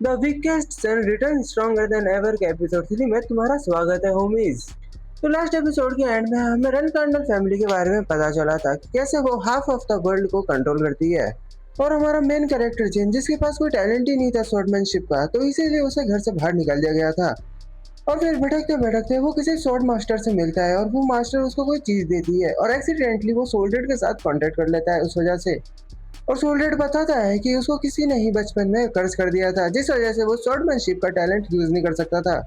The weakest son return stronger than ever के episode 3 में तुम्हारा स्वागत है होमीज। तो लास्ट एपिसोड के एंड में हमें रन कर्नल फैमिली के बारे में पता चला था कि कैसे वो हाफ ऑफ द वर्ल्ड को कंट्रोल करती है। और हमारा मेन कैरेक्टर जिन जिसके पास कोई टैलेंट ही नहीं था स्वॉर्डमैनशिप का, तो इसीलिए उसे घर से बाहर निकाल दिया गया था। और फिर भटकते भटकते वो किसी स्वॉर्ड मास्टर से मिलता है और वो मास्टर उसको कोई चीज देती है और एक्सीडेंटली वो सोल्डेड के साथ कांटेक्ट कर लेता है उस वजह से। और सोल्डेड बताता है कि उसको किसी ने ही बचपन में कर्ज कर दिया था, जिस वजह से वो स्वॉर्डमैनशिप का टैलेंट यूज नहीं कर सकता था।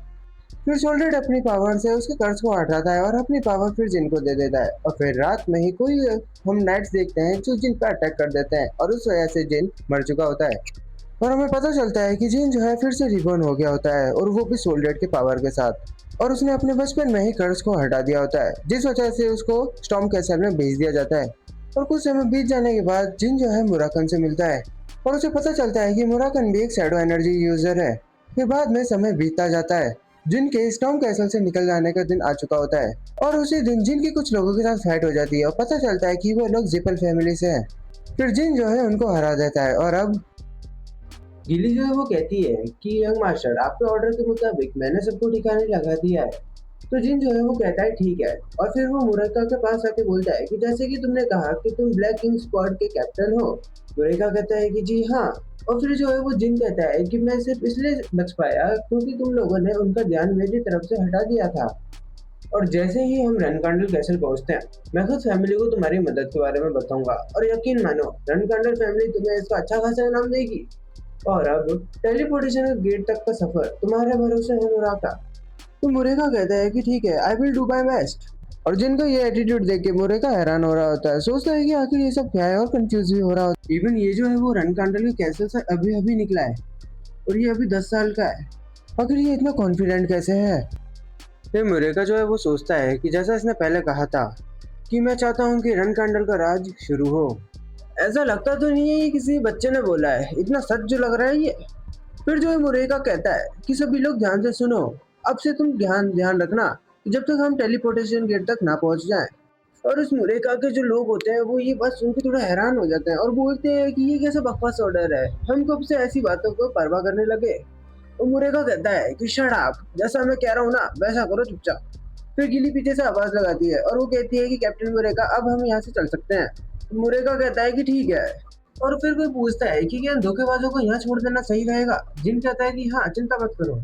फिर सोल्डेड अपनी पावर से उसके कर्ज को हटाता है और अपनी पावर फिर जिन को दे देता है। और फिर रात में ही कोई हम नाइट्स देखते हैं जो जिन पर अटैक कर देते हैं और उस वजह से जिन मर चुका होता है। और हमें पता चलता है कि जिन जो है फिर से रिबॉर्न हो गया होता है और वो भी सोल्डेड के पावर के साथ। और उसने अपने बचपन में ही कर्ज को हटा दिया होता है, जिस वजह से उसको स्टॉर्म कैसल में भेज दिया जाता है। और कुछ समय बीत जाने के बाद जिन जो है मुराकन से मिलता है और उसे पता चलता है कि मुराकन भी एक शैडो एनर्जी यूजर है। फिर बाद में समय बीतता जाता है, जिन के स्टॉर्म कैसल से निकल जाने का दिन आ चुका होता है। और उसी दिन जिन की कुछ लोगों के साथ फाइट हो जाती है और पता चलता है कि वो लोग जिपल फैमिली से हैं। फिर जिन जो है उनको हरा देता है और अब गिली जो है वो कहती है कि यंग मास्टर, आपके ऑर्डर के मुताबिक मैंने सबको ठिकाने लगा दिया है। तो जिन जो है वो कहता है ठीक है। और फिर वो मुरेका के पास आके बोलता है कि जैसे कि तुमने कहा कि तुम ब्लैक किंग स्क्वाड के कैप्टन हो। मुरेका कहता है कि जी हाँ। और फिर जो है वो जिन कहता है कि मैं सिर्फ इसलिए बच पाया क्योंकि तुम लोगों ने उनका ध्यान मेरी तरफ से हटा दिया था। और जैसे ही हम रनकांडल कैसल पहुंचते हैं, मैं खुद फैमिली को तुम्हारी मदद के बारे में बताऊंगा और यकीन मानो रनकांडल फैमिली तुम्हें इसका अच्छा खासा इनाम देगी। और अब टेलीपोर्टेशन गेट तक का सफर तुम्हारे भरोसे है मुराका। तो मुरेका कहता है कि ठीक है, I will do my best. और जिनका ये एटीट्यूड देख के मुरेका हैरान हो रहा होता है, सोचता है कि आखिर ये सब क्या है और कंफ्यूज भी हो रहा होता है। इवन ये जो है वो रनकांडल के कैसल से अभी अभी निकला है और ये अभी 10 साल का है। आखिर ये इतना कॉन्फिडेंट कैसे है। फिर मुरेका जो है वो सोचता है कि जैसा इसने पहले कहा था कि मैं चाहता हूँ कि रनकांडल का राज शुरू हो। ऐसा लगता तो नहीं है ये किसी बच्चे ने बोला है, इतना सच जो लग रहा है ये। फिर जो है मुरेका कहता है कि सभी लोग ध्यान से सुनो। अब से तुम ध्यान ध्यान रखना कि जब तक हम टेलीपोर्टेशन गेट तक ना पहुंच जाएं। और उस मुरेका के जो लोग होते हैं वो ये बात सुन के थोड़ा हैरान हो जाते हैं और बोलते हैं कि ये कैसा बकवास ऑर्डर है, हम कब से ऐसी बातों को परवाह करने लगे। और मुरेका कहता है कि शट अप, जैसा मैं कह रहा हूँ ना वैसा करो चुपचाप। फिर गिली पीछे से आवाज लगाती है और वो कहती है कि कैप्टन मुरेका, अब हम यहाँ से चल सकते हैं। तो मुरेका कहता है कि ठीक है। और फिर कोई पूछता है कि क्या धोखेबाजों को यहाँ छोड़ देना सही रहेगा। जिन कहता है कि हाँ, चिंता मत करो।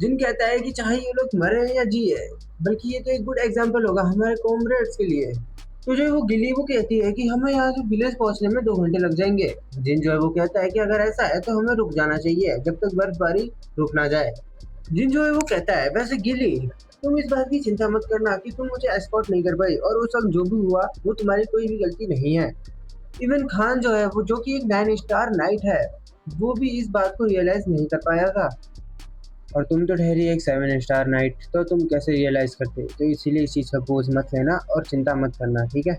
जिन कहता है कि चाहे ये लोग मरे या जिए, बल्कि ये तो एक गुड एग्जाम्पल होगा हमारे कॉमरेड्स के लिए। तो जो है वो गिली वो कहती है कि हमें यहाँ से विलेज पहुंचने में 2 घंटे लग जाएंगे। जिन जो है वो कहता है कि अगर ऐसा है तो हमें रुक जाना चाहिए जब तक बर्फबारी रुक ना जाए। जिन जो है वो कहता है वैसे गिली, तुम इस बात की चिंता मत करना कि तुम मुझे एस्कॉर्ट नहीं कर पाई और उस वक्त जो भी हुआ वो तुम्हारी कोई भी गलती नहीं है। इवन खान जो है वो जो कि एक 9 स्टार नाइट है, वो भी इस बात को रियलाइज नहीं कर पाया था। और तुम तो ठहरी एक 7 स्टार नाइट, तो तुम कैसे रियलाइज करते, तो इसीलिए इस चीज़ का बोझ मत लेना और चिंता मत करना, ठीक है।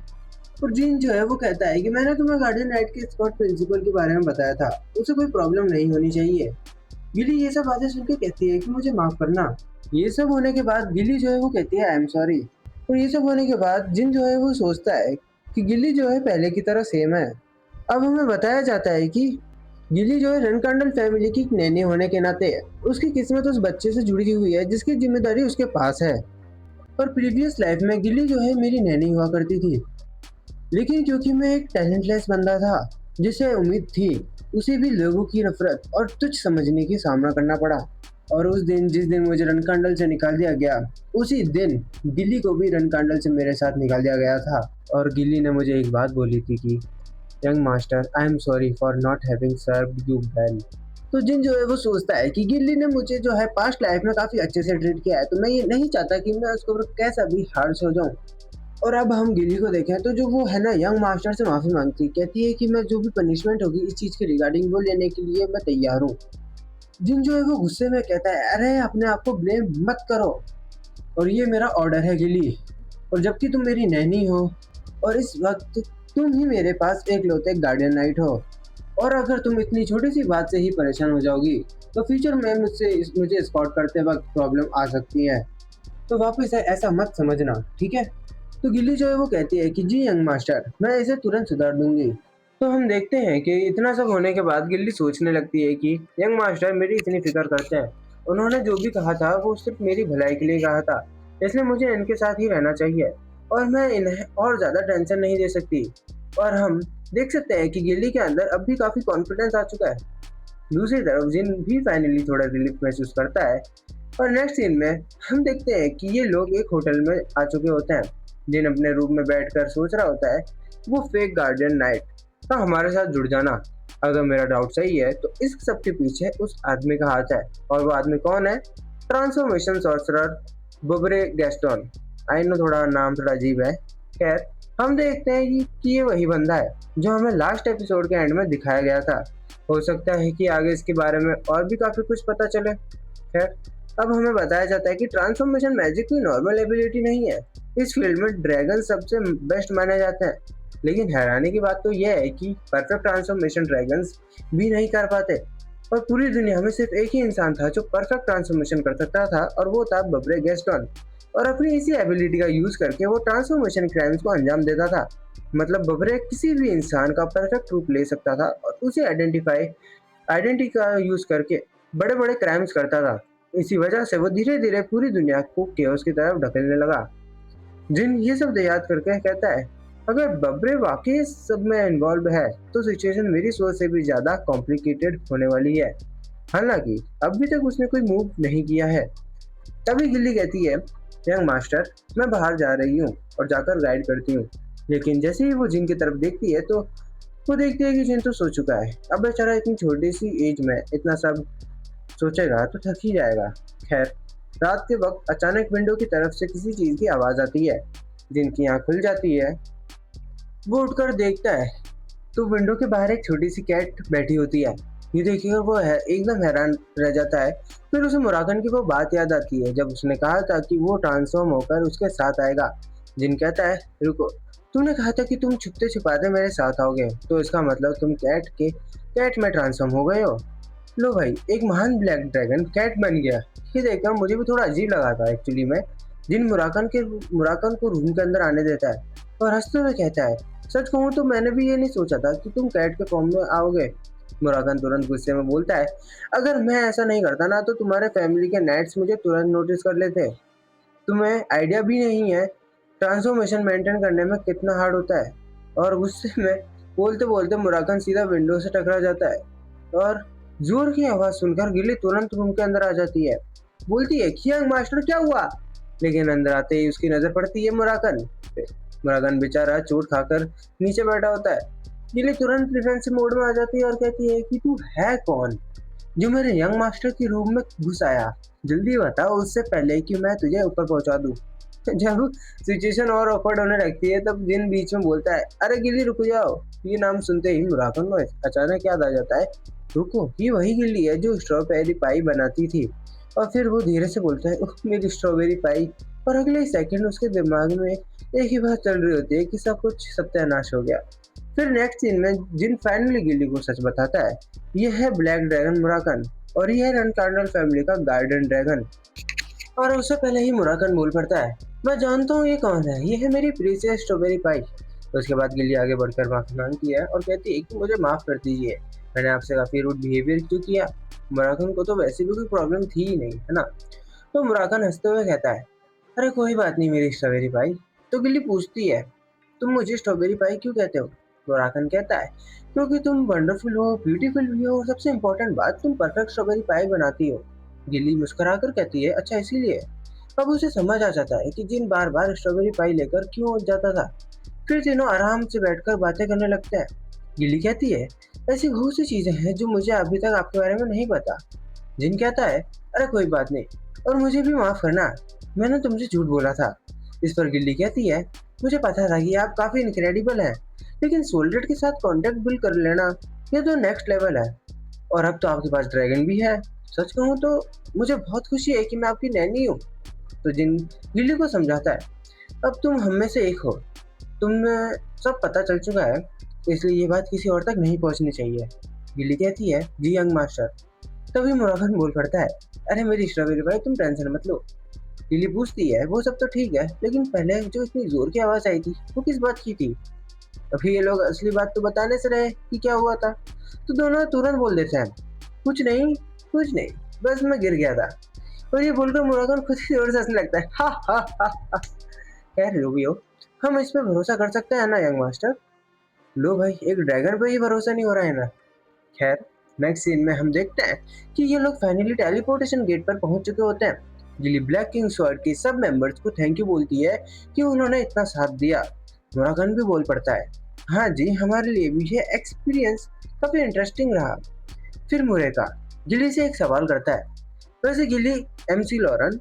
और जिन जो है वो कहता है कि मैंने तुम्हें गार्डियन नाइट के स्कॉट प्रिंसिपल के बारे में बताया था, उसे कोई प्रॉब्लम नहीं होनी चाहिए। गिली ये सब बातें सुन के कहती है कि मुझे माफ करना। ये सब होने के बाद गिली जो है वो कहती है आई एम सॉरी। और ये सब होने के बाद जिन जो है वो सोचता है कि गिली जो है पहले की तरह सेम है। अब हमें बताया जाता है कि गिली जो है रनकांडल फैमिली की एक नैनी होने के नाते उसकी किस्मत उस बच्चे से जुड़ी हुई है जिसकी जिम्मेदारी उसके पास है। और प्रीवियस लाइफ में गिली जो है मेरी नैनी हुआ करती थी, लेकिन क्योंकि मैं एक टैलेंटलेस बंदा था जिसे उम्मीद थी, उसे भी लोगों की नफरत और तुच्छ समझने की सामना करना पड़ा। और उस दिन जिस दिन मुझे रनकांडल से निकाल दिया गया, उसी दिन गिल्ली को भी रनकांडल से मेरे साथ निकाल दिया गया था। और गिल्ली ने मुझे एक बात बोली थी कि young master, I am sorry for not having served you well. तो जिन जो है वो सोचता है कि गिल्ली ने मुझे जो है पास्ट लाइफ में काफी अच्छे से ट्रीट किया है, तो मैं ये नहीं चाहता कि मैं उसको कैसा भी हार्श हो जाऊं। और अब हम गिली को देखें तो जो वो है ना यंग मास्टर से माफी मांगती, कहती है कि मैं जो भी पनिशमेंट होगी इस चीज के रिगार्डिंग वो लेने के लिए मैं तैयार हूँ। जिन जो है वो गुस्से में कहता है अरे अपने आप को ब्लेम मत करो और ये मेरा ऑर्डर है गिली। और जबकि तुम मेरी नैनी हो और इस वक्त तुम ही मेरे पास एक लौते गार्डियन नाइट हो, और अगर तुम इतनी छोटी सी बात से ही परेशान हो जाओगी तो फ्यूचर में मुझे स्पॉट करते वक्त प्रॉब्लम आ सकती है। तो वापस ऐसा मत समझना, ठीक है। तो गिल्ली जो है वो कहती है कि जी यंग मास्टर, मैं इसे तुरंत सुधार दूंगी। तो हम देखते हैं कि इतना सब होने के बाद गिल्ली सोचने लगती है कि यंग मास्टर मेरी इतनी फिक्र करते हैं, उन्होंने जो भी कहा था वो सिर्फ मेरी भलाई के लिए कहा था, इसलिए मुझे इनके साथ ही रहना चाहिए और मैं इन्हें और ज़्यादा टेंशन नहीं दे सकती। और हम देख सकते हैं कि गिल्ली के अंदर अब भी काफ़ी कॉन्फिडेंस आ चुका है। दूसरी तरफ जिन भी फाइनली थोड़ा रिलीफ महसूस करता है। और नेक्स्ट सीन में हम देखते हैं कि ये लोग एक होटल में आ चुके होते हैं। जिन अपने रूम में बैठकर सोच रहा होता है वो फेक गार्डियन नाइट का हमारे साथ जुड़ जाना। अगर मेरा डाउट सही है तो इस सब के पीछे उस आदमी का हाथ है। और वो आदमी कौन है? ट्रांसफॉर्मेशन सॉर्सरर बुबरे गैस्टोन। आई नो थोड़ा नाम थोड़ा अजीब है। खैर, हम देखते हैं कि ये वही बंदा है जो हमें लास्ट एपिसोड के एंड में दिखाया गया था। हो सकता है कि आगे इसके बारे में और भी काफ़ी कुछ पता चले। खैर, अब हमें बताया जाता है कि ट्रांसफॉर्मेशन मैजिक कोई नॉर्मल एबिलिटी नहीं है। इस फील्ड में ड्रैगन सबसे बेस्ट माने जाते हैं। लेकिन हैरानी की बात तो यह है कि परफेक्ट ट्रांसफॉर्मेशन ड्रैगन्स भी नहीं कर पाते। और पूरी दुनिया में सिर्फ एक ही इंसान था जो परफेक्ट ट्रांसफॉर्मेशन कर सकता था और वो था बब्रे गैस्टन। और अपनी इसी एबिलिटी का यूज करके वो ट्रांसफॉर्मेशन क्राइम्स को अंजाम देता था। मतलब बब्रे किसी भी इंसान का परफेक्ट रूप ले सकता था और उसे आइडेंटिटी का यूज करके बड़े बड़े क्राइम्स करता था। इसी वजह से वो धीरे धीरे पूरी दुनिया को केओस की तरफ ढकेलने लगा। जिन ये सब याद करके कहता है, अगर बब्रे वाकई इस सब में इन्वॉल्व है तो सिचुएशन मेरी सोच से भी ज्यादा कॉम्प्लिकेटेड होने वाली है। हालांकि अभी तक उसने कोई मूव नहीं किया है। तभी गिल्ली कहती है, यंग मास्टर मैं बाहर जा रही हूँ और जाकर गाइड करती हूँ। लेकिन जैसे ही वो जिन की तरफ देखती है तो वो देखती है कि जिन तो सो चुका है। अब बेचारा इतनी छोटी सी एज में इतना सब सोचेगा तो थक ही जाएगा। खैर, रात के वक्त अचानक विंडो की तरफ से किसी चीज की आवाज आती है। जिनकी आंख खुल जाती है, वो उठकर देखता है तो विंडो के बाहर एक छोटी सी कैट बैठी होती है। ये देखकर वो है एकदम हैरान रह जाता है। फिर उसे मुराकन की वो बात याद आती है जब उसने कहा था कि वो ट्रांसफॉर्म होकर उसके साथ आएगा। जिन कहता है, रुको, तूने कहा था कि तुम छुपते छुपाते मेरे साथ आओगे, तो इसका मतलब तुम कैट में ट्रांसफॉर्म हो गए हो। लो भाई, एक महान ब्लैक ड्रैगन कैट बन गया। ये देखकर मुझे भी थोड़ा अजीब लगा था एक्चुअली में। जिन मुराकन को रूम के अंदर आने देता है और हंसते हुए कहता है, सच कहूँ तो मैंने भी ये नहीं सोचा था कि तुम कैट के फॉर्म में आओगे। मुराकन तुरंत गुस्से में बोलता है, अगर मैं ऐसा नहीं करता ना तो तुम्हारे फैमिली के नेट्स मुझे तुरंत नोटिस कर लेते। तुम्हें आइडिया भी नहीं है ट्रांसफॉर्मेशन मेंटेन करने में कितना हार्ड होता है। और गुस्से में बोलते बोलते मुराकन सीधा विंडो से टकरा जाता है। और जोर की आवाज सुनकर गिल्ली तुरंत रूम के अंदर आ जाती है। बोलती है, यंग मास्टर क्या हुआ? लेकिन अंदर आते ही उसकी नजर पड़ती है मुराकन पे। मुराकन बेचारा चोट खाकर नीचे बैठा होता है। गिल्ली तुरंत डिफेंसिव मोड में आ जाती है और कहती है कि तू है कौन जो मेरे यंग मास्टर की रूम में घुस आया? जल्दी बता उससे पहले कि मैं तुझे ऊपर पहुंचा दूं। जब सिचुएशन और ऑकवर्ड होने लगती है तब जिन बीच में बोलता है, अरे गिल्ली रुक जाओ। ये नाम सुनते ही मुराकन को अचानक याद आ जाता है, रुको, ये वही गिल्ली है जो स्ट्रॉबेरी पाई बनाती थी। और फिर वो धीरे से बोलता है, उफ मेरी स्ट्रॉबेरी पाई। और अगले ही सेकंड उसके दिमाग में एक ही बात चल रही होती है कि सब कुछ सत्यानाश हो गया। फिर नेक्स्ट सीन में जिन फाइनली गिल्ली को सच बताता है, ये है ब्लैक ड्रैगन मुराकन और ये है रन कार्डल फैमिली का गार्डन ड्रैगन। और उससे पहले ही मुराकन बोल पड़ता है, मैं जानता हूँ ये कौन है, ये है मेरी प्रीसियस स्ट्रॉबेरी पाई। तो उसके बाद गिल्ली आगे बढ़कर माफी मांगती है और कहती है कि मुझे माफ कर दीजिए, मैंने आपसे काफी रूड बिहेवियर क्यों किया। मुराकन को तो वैसे भी कोई प्रॉब्लम थी ही नहीं, है ना। तो मुराकन हंसते हुए कहता है, अरे कोई बात नहीं मेरी स्ट्रॉबेरी पाई। तो गिल्ली पूछती है, तुम मुझे स्ट्रॉबेरी पाई क्यों कहते हो? मुराकन कहता है, क्योंकि तुम वंडरफुल हो, ब्यूटीफुल भी हो और सबसे इम्पोर्टेंट बात, तुम परफेक्ट स्ट्रॉबेरी पाई बनाती हो। गिल्ली मुस्कुराकर कहती है, अच्छा इसीलिए। अब उसे समझ आ जाता है कि जिन बार बार स्ट्रॉबेरी पाई लेकर क्यों जाता था। फिर तीनों आराम से बैठकर बातें करने लगते हैं। गिल्ली कहती है, ऐसी बहुत सी चीजें हैं जो मुझे अभी तक आपके बारे में नहीं पता। जिन कहता है, अरे कोई बात नहीं, और मुझे भी माफ करना, मैंने तुमसे झूठ बोला था। इस पर गिल्ली कहती है, मुझे पता था कि आप काफी इनक्रेडिबल हैं, लेकिन सोल्डेड के साथ कांटेक्ट बिल्ड कर लेना ये तो नेक्स्ट लेवल है। और अब तो आपके पास ड्रैगन भी है। सच कहूँ तो मुझे बहुत खुशी है कि मैं आपकी नैनी हूँ। तो जिन गिल्ली को समझाता है, अब तुम हम में से एक हो, तुम्हें सब पता चल चुका है, इसलिए ये बात किसी और तक नहीं पहुंचनी चाहिए। गिल्ली कहती है, जी यंग मास्टर। तभी मुराकन बोल पड़ता है, अरे मेरी स्ट्रॉबेरी भाई तुम टेंशन मत लो। लिली पूछती है, वो सब तो ठीक है, लेकिन पहले जो इतनी जोर की आवाज आई थी वो किस बात की थी? अभी ये लोग असली बात तो बताने से रहे कि क्या हुआ था, तो दोनों तुरंत बोल देते हैं, कुछ नहीं, कुछ नहीं, बस मैं गिर गया था। और ये बोलकर मुरागन खुद ही जोर से हंसने लगता है। हा हा हा हा। खैर जो भी हो, हम इस पे भरोसा कर सकते हैं ना यंग मास्टर? लो भाई, एक ड्रैगन पे ही भरोसा नहीं हो रहा है ना। खैर, नेक्स्ट सीन में हम देखते हैं कि ये लोग फाइनली टेलीपोर्टेशन गेट पर पहुंच चुके होते हैं। जिली ब्लैक किंग स्क्वाड के सब मेंबर्स को थैंक यू बोलती है कि उन्होंने इतना साथ दिया। मुरागन भी बोल पड़ता है, हाँ जी, हमारे लिए भी ये एक्सपीरियंस काफी इंटरेस्टिंग रहा। फिर मुरेका गिली से एक सवाल करता है, वैसे गिली, एमसी लॉरन,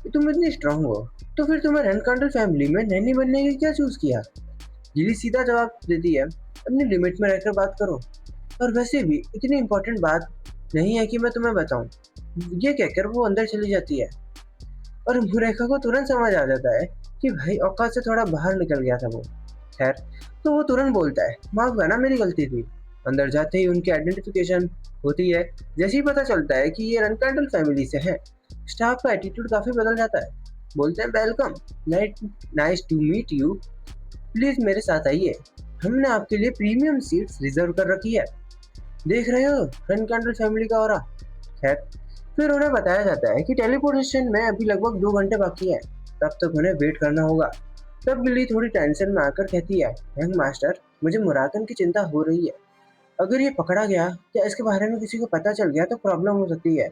तुम इतनी स्ट्रांग हो, तो फिर तुम्हें रेनकांडल फैमिली में नैनी बनने की क्या चूज किया? गिली सीधा जवाब देती है, अपनी लिमिट में रहकर बात करो, और वैसे भी इतनी इम्पोर्टेंट बात नहीं है कि मैं तुम्हें बताऊं। ये कहकर वो अंदर चली जाती है और मुरेखा को तुरंत समझ आ जाता है कि भाई औकात से थोड़ा बाहर निकल गया था वो। खैर, तो वो तुरंत बोलता है, माफ करना, मेरी गलती थी। अंदर जाते ही उनकी आइडेंटिफिकेशन होती है। जैसे ही पता चलता है कि ये रनकांडल फैमिली से है, स्टाफ का एटीट्यूड काफी बदल जाता है। बोलते हैं, welcome, nice to meet you, please मेरे साथ आइए, हमने आपके लिए प्रीमियम सीट्स रिजर्व कर रखी है। देख रहे हो रनकांडल फैमिली का ऑरा। खैर, फिर उन्हें बताया जाता है कि टेलीपोर्टेशन में अभी लगभग 2 घंटे बाकी है, तब तक उन्हें वेट करना होगा। तब बिल्ली थोड़ी टेंशन में आकर कहती है, यंग मास्टर, मुझे मुराकन की चिंता हो रही है। अगर ये पकड़ा गया या इसके बारे में किसी को पता चल गया तो प्रॉब्लम हो सकती है।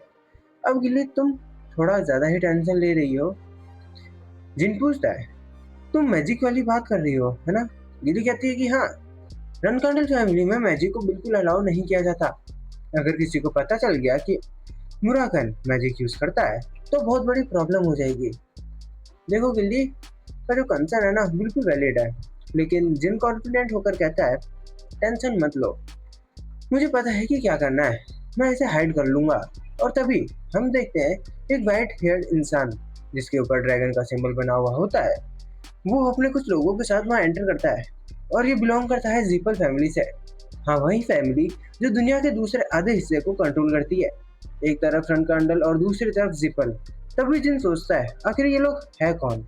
अब गिल्ली, तुम थोड़ा ज्यादा ही टेंशन ले रही हो। जिन पूछता है, तुम मैजिक वाली बात कर रही हो है ना? गिल्ली कहती है कि हाँ, रनकांडल फैमिली में मैजिक को बिल्कुल अलाउ नहीं किया जाता। अगर किसी को पता चल गया कि मुराकन मैजिक यूज करता है तो बहुत बड़ी प्रॉब्लम हो जाएगी। देखो गिल्ली, का जो कंसर्न है ना बिल्कुल वैलिड है, लेकिन जिन कॉन्फिडेंट होकर कहता है, टेंशन मत लो, मुझे पता है कि क्या करना है, मैं इसे हाइड कर लूंगा। और तभी हम देखते हैं एक वाइट हेयर्ड इंसान जिसके ऊपर ड्रैगन का सिंबल बना हुआ होता है, वो अपने कुछ लोगों के साथ वहाँ एंटर करता है। और ये बिलोंग करता है जीपल फैमिली से। हाँ, वही फैमिली जो दुनिया के दूसरे आधे हिस्से को कंट्रोल करती है। एक तरफ रनकांडल और दूसरी तरफ जीपल। तभी जिन सोचता है, आखिर ये लोग है कौन?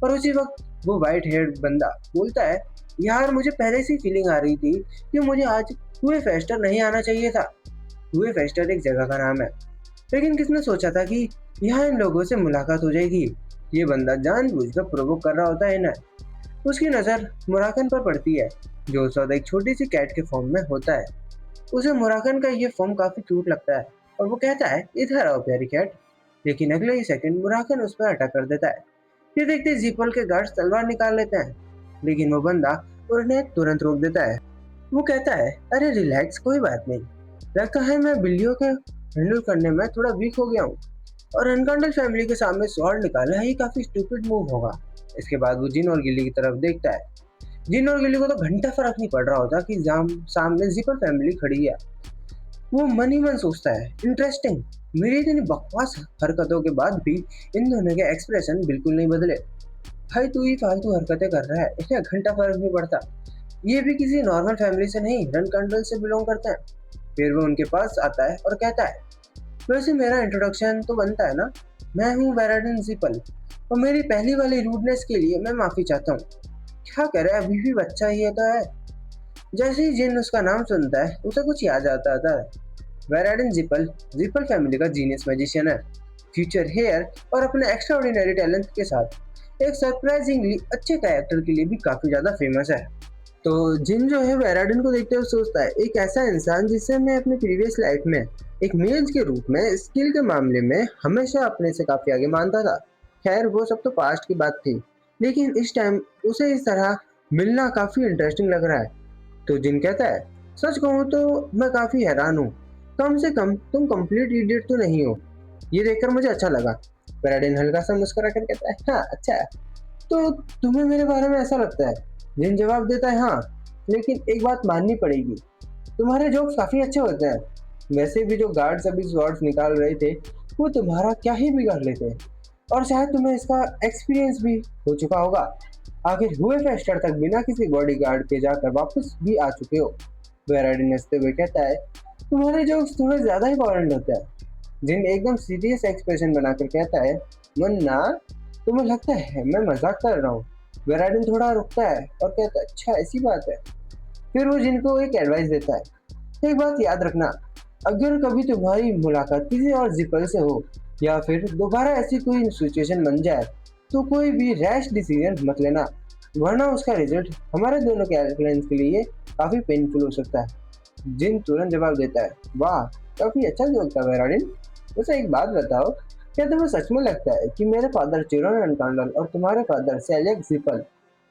और उसी वक्त वो वाइट हेयर्ड बंदा बोलता है, यार मुझे पहले से फीलिंग आ रही थी कि मुझे आज हुए फेस्टर नहीं आना चाहिए था। हुए फेस्टर एक जगह का नाम है, लेकिन किसने सोचा था कि यहाँ इन लोगों से मुलाकात हो जाएगी। ये बंदा जानबूझकर प्रोवोक कर रहा होता है ना। उसकी नज़र मुराकन पर पड़ती है, जो उस वक्त एक छोटी सी कैट के फॉर्म में होता है। उसे मुराकन का ये फॉर्म काफी क्यूट लगता है और वो कहता है, इधर आओ प्यारी कैट। लेकिन अगले ही सेकंड मुराकन उस पर अटैक कर देता है। ये देखते जीपल के गार्ड्स तलवार निकाल लेते हैं, लेकिन वो बंदा उन्हें तुरंत रोक देता है। वो कहता है, अरे रिलैक्स, कोई बात नहीं, लगता है मैं बिल्लियों के हैंडल करने में थोड़ा वीक हो गया हूँ। और अनकंडल फैमिली के सामने स्वॉर्ड निकालना ही काफी स्टूपिड मूव होगा। इसके बाद वो जिन और गिल्ली की तरफ देखता है। जिन और गिल्ली को तो घंटा फर्क नहीं पड़ रहा होता कि सामने जीपल फैमिली खड़ी है। वो मन ही मन सोचता है, इंटरेस्टिंग, मेरी इतनी बकवास हरकतों के बाद भी इन दोनों के एक्सप्रेशन बिल्कुल नहीं बदले। भाई तू ही फालतू हरकतें कर रहा है, इन्हें घंटा फर्क नहीं पड़ता। ये भी किसी नॉर्मल फैमिली से नहीं, रन कंट्रोल से बिलोंग करते हैं। फिर वो उनके पास आता है और कहता है, वैसे मेरा इंट्रोडक्शन तो बनता है ना, मैं हूँ वेराडन जीपल, और मेरी पहली वाली रूडनेस के लिए मैं माफी चाहता हूँ। क्या करे, अभी भी बच्चा ही है तो है। जैसे ही जिन उसका नाम सुनता है उसे कुछ याद आता था। वेराडन जीपल जीपल फैमिली का जीनियस मैजिशियन है, फ्यूचर हेयर और अपने एक्स्ट्राऑर्डिनरी टैलेंट के साथ एक सरप्राइजिंगली अच्छे कैरेक्टर के लिए भी काफी ज्यादा फेमस है। तो जिन जो है वेराडन को देखते हुए सोचता है, एक ऐसा इंसान जिसे मैं अपनी प्रीवियस लाइफ में एक मेज के रूप में स्किल के मामले में हमेशा अपने से काफी आगे मानता था। खैर वो सब तो पास्ट की बात थी, लेकिन इस टाइम उसे इस तरह मिलना काफी इंटरेस्टिंग लग रहा है। तो जिन कहता है, सच कहूँ तो मैं काफी हैरान हूँ, कम से कम तुम कंप्लीट इडियट तो नहीं हो। ये देखकर मुझे अच्छा लगा। वेराडन हल्का सा मुस्कुरा कर कहता है, हाँ अच्छा है, तो तुम्हें मेरे बारे में ऐसा लगता है? जिन जवाब देता है, हाँ, लेकिन एक बात माननी पड़ेगी, तुम्हारे जोक्स काफी अच्छे होते हैं। वैसे भी जो गार्ड्स अभी स्वॉर्ड्स निकाल रहे थे वो तुम्हारा क्या ही बिगाड़ लेते, और शायद तुम्हें इसका एक्सपीरियंस भी हो चुका होगा। आखिर हुए फेस्टर तक बिना किसी बॉडी गार्ड के जाकर वापस भी आ चुके हो। वेराडी हंसते हुए कहता है, तुम्हारे जोक्स थोड़े ज्यादा ही वायलेंट होते हैं। जिन एकदम सीरियस एक्सप्रेशन बनाकर कहता है, मुन्ना, तुम्हें लगता है मैं मजाक कर रहा हूँ? वेराडिन थोड़ा रुकता है और कहता है, अच्छा ऐसी बात है, फिर वो जिन को एक एडवाइस देता है, एक बात याद रखना, अगर कभी तुम्हारी मुलाकात किसी और जिपल से हो या फिर दोबारा ऐसी कोई सिचुएशन बन जाए तो कोई भी रैश डिसीजन मत लेना, वरना उसका रिजल्ट हमारे दोनों के क्लाइंट्स के लिए काफ़ी पेनफुल हो सकता है। जिन तुरंत जवाब देता है, वाह काफ़ी अच्छा जोक था मेराडिन। वैसे एक बात बताओ, क्या तुम्हें सच में लगता है कि मेरे फादर चिरोन अनकांडल और तुम्हारे फादर सेलियक जिपल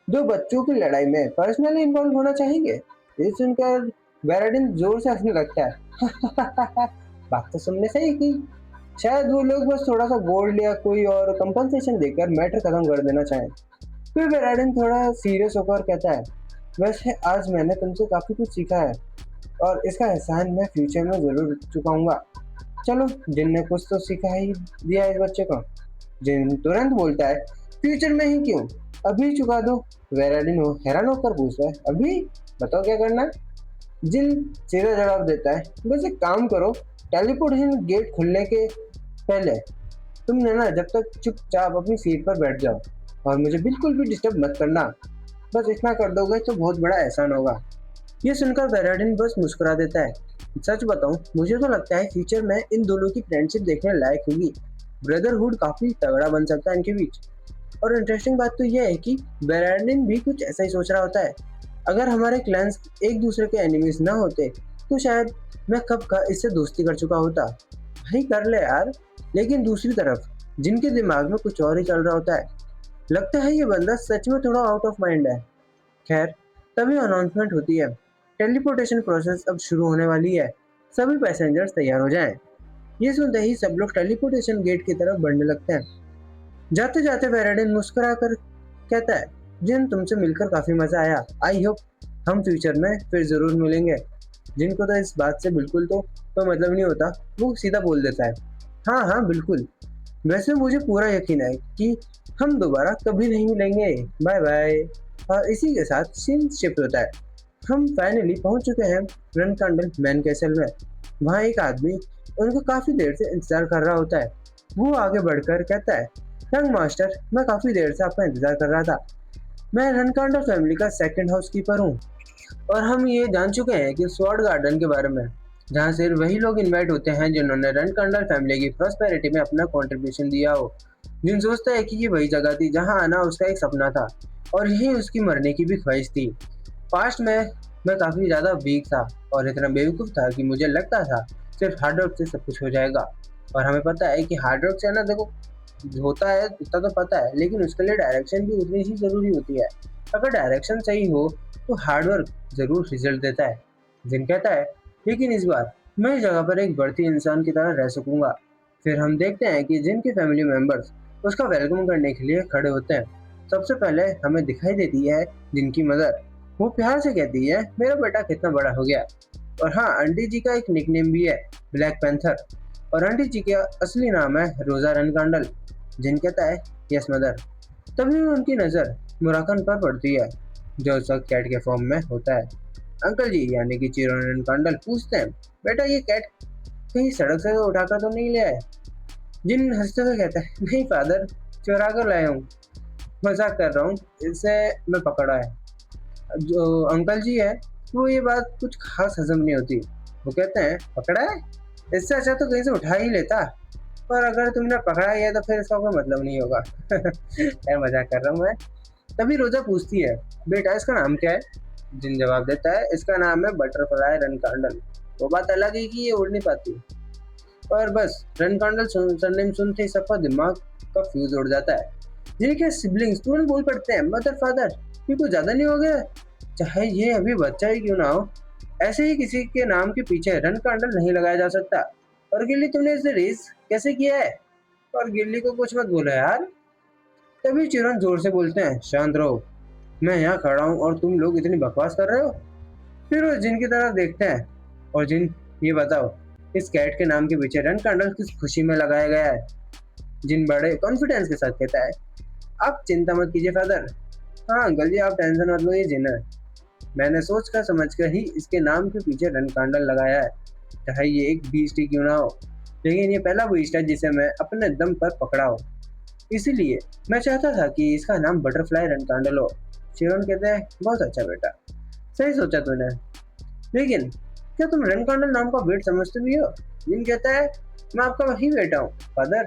दो बच्चों की लड़ाई में पर्सनली इन्वॉल्व होना चाहेंगे? ये सुनकर मेराडिन जोर से हंसने लगता है। बात तो तुमने सही की। शायद वो लोग बस थोड़ा सा गोल्ड या कोई और कंपनसेशन देकर मैटर खत्म कर देना चाहें। फिर वेराडन थोड़ा सीरियस होकर कहता है, वैसे आज मैंने तुमसे काफी कुछ सीखा है और इसका एहसान मैं फ्यूचर में जरूर चुकाऊंगा। चलो, जिन ने कुछ तो सिखा ही दिया इस बच्चे को। जिन तुरंत बोलता है, फ्यूचर में ही क्यों, अभी चुका दो। वेराडिन हो हैरान होकर पूछता है, अभी बताओ क्या करना है? जिन सीधा जवाब देता है, बस एक काम करो, टेलीपोर्टेशन गेट खुलने के पहले तुमने ना जब तक चुपचाप अपनी सीट पर बैठ जाओ और मुझे बिल्कुल भी डिस्टर्ब मत करना। बस इतना कर दोगे तो बहुत बड़ा एहसान होगा। ये सुनकर वेराडिन बस मुस्कुरा देता है। सच बताऊं, मुझे तो लगता है फ्यूचर में इन दोनों की फ्रेंडशिप देखने लायक होगी। ब्रदरहुड काफी तगड़ा बन सकता है इनके बीच। और इंटरेस्टिंग बात तो यह है कि वेराडिन भी कुछ ऐसा ही सोच रहा होता है। अगर हमारे क्लैंस एक दूसरे के एनिमीज ना होते तो शायद मैं कब का इससे दोस्ती कर चुका होता। भाई कर ले यार। लेकिन दूसरी तरफ जिनके दिमाग में कुछ और ही चल रहा होता है। लगता है ये बंदा सच में थोड़ा आउट ऑफ माइंड है। खैर, तभी अनाउंसमेंट होती है, टेलीपोर्टेशन प्रोसेस अब शुरू होने वाली है, सभी पैसेंजर्स तैयार हो जाएं। ये सुनते ही सब लोग टेलीपोर्टेशन गेट की तरफ बढ़ने लगते हैं। जाते जाते वेराडिन मुस्कुरा कर कहता है, जिन तुमसे मिलकर काफी मजा आया, आई होप हम फ्यूचर में फिर जरूर मिलेंगे। जिनको तो इस बात से बिल्कुल तो मतलब नहीं होता, वो सीधा बोल देता है, हाँ हाँ बिल्कुल, वैसे मुझे पूरा यकीन है कि हम दोबारा कभी नहीं मिलेंगे, बाय बाय। और इसी के साथ सीन शिफ्ट होता है। हम फाइनली पहुंच चुके हैं रनकांडल मैन कैसल में। वहाँ एक आदमी उनको काफी देर से इंतजार कर रहा होता है। वो आगे बढ़कर कहता है, यंग मास्टर, मैं काफी देर से आपका इंतजार कर रहा था। मैं रनकांडल फैमिली का सेकंड हाउसकीपर हूँ और हम ये जान चुके हैं कि स्वॉर्ड गार्डन के बारे में, जहाँ सिर्फ वही लोग इनवाइट होते हैं जिन्होंने रनकांडल फैमिली की प्रॉस्पेरिटी में अपना कंट्रीब्यूशन दिया हो। जिन सोचता है कि ये वही जगह थी जहाँ आना उसका एक सपना था और यही उसकी मरने की भी ख्वाहिश थी। पास्ट में मैं काफ़ी ज़्यादा वीक था और इतना बेवकूफ़ था कि मुझे लगता था सिर्फ हार्ड वर्क से सब कुछ हो जाएगा। और हमें पता है कि हार्ड वर्क से ना, देखो होता है इतना तो पता है, लेकिन उसके लिए डायरेक्शन भी उतनी ही ज़रूरी होती है। अगर डायरेक्शन सही हो तो हार्ड वर्क ज़रूर रिजल्ट देता है। जिन कहता है, लेकिन इस बार मैं इस जगह पर एक बढ़ती इंसान की तरह रह सकूंगा। फिर हम देखते हैं कि जिन के फैमिली मेंबर्स उसका वेलकम करने के लिए खड़े होते हैं। सबसे पहले हमें दिखाई देती है जिनकी मदर। वो प्यार से कहती है, मेरा बेटा कितना बड़ा हो गया। और हाँ, आंटी जी का एक निकनेम भी है, ब्लैक पैंथर। और आंटी जी का असली नाम है रोजा रनकांडल। जिन कहता है, यस मदर। तभी उनकी नज़र मुराकन पर पड़ती है, जो उस वक्त कैट के फॉर्म में होता है। अंकल जी यानी कि चिरोन कांडल पूछते हैं, बेटा ये कैट कहीं सड़क से तो उठाकर तो नहीं लिया है? जिन हंसते हुए कहता है, नहीं फादर, चुरा कर लाया हूँ, मजाक कर रहा हूँ, इसे मैं पकड़ा है। जो अंकल जी है वो ये बात कुछ खास हजम नहीं होती। वो कहते हैं, पकड़ा है? इससे अच्छा तो कहीं से उठा ही लेता। पर अगर तुमने पकड़ा ही है तो फिर इसका कोई मतलब नहीं होगा। यार मजाक कर रहा हूँ मैं। तभी रोजा पूछती है, बेटा इसका नाम क्या है? जिन जवाब देता है, इसका नाम है बटरफ्लाई रनकांडल। वो बात अलग है कि ये उड़ नहीं पाती, पर बस रनकांडल सरनेम सुनते ही सबका दिमाग का फ्यूज उड़ जाता है। जिनके सिबलिंग्स तुरंत बोल पड़ते हैं, मदर फादर ये कुछ ज्यादा नहीं हो गया? चाहे ये अभी बच्चा ही क्यों ना हो, ऐसे ही किसी के नाम के पीछे रनकांडल नहीं लगाया जा सकता। और गिल्ली, तुमने इसे रेस कैसे किया है? और गिल्ली को कुछ मत बोलो यार। तभी चिरन जोर से बोलते हैं, शांत रहो, मैं यहाँ खड़ा हूँ और तुम लोग इतनी बकवास कर रहे हो। फिर वो जिन की तरफ देखते हैं और जिन, ये बताओ इस कैट के नाम के पीछे रन कैंडल किस खुशी में लगाया गया है? जिन बड़े कॉन्फिडेंस के साथ कहता है, आप चिंता मत कीजिए फादर। हाँ अंकल जी, आप टेंशन मत लो, ये जिन है। मैंने सोच कर समझ कर ही इसके नाम के पीछे रन कैंडल लगाया है, चाहे ये एक बीस्ट ही क्यों ना हो, लेकिन ये पहला बीस्ट है जिसे मैं अपने दम पर पकड़ा हो। इसीलिए मैं चाहता था कि इसका नाम बटरफ्लाई रन कैंडल हो। शिरोन कहते हैं, बहुत अच्छा बेटा, सही सोचा तूने। लेकिन क्या तुम रन कर्नल नाम का वेट समझते भी हो? जिन कहता है मैं आपका वही बेटा हूँ फादर।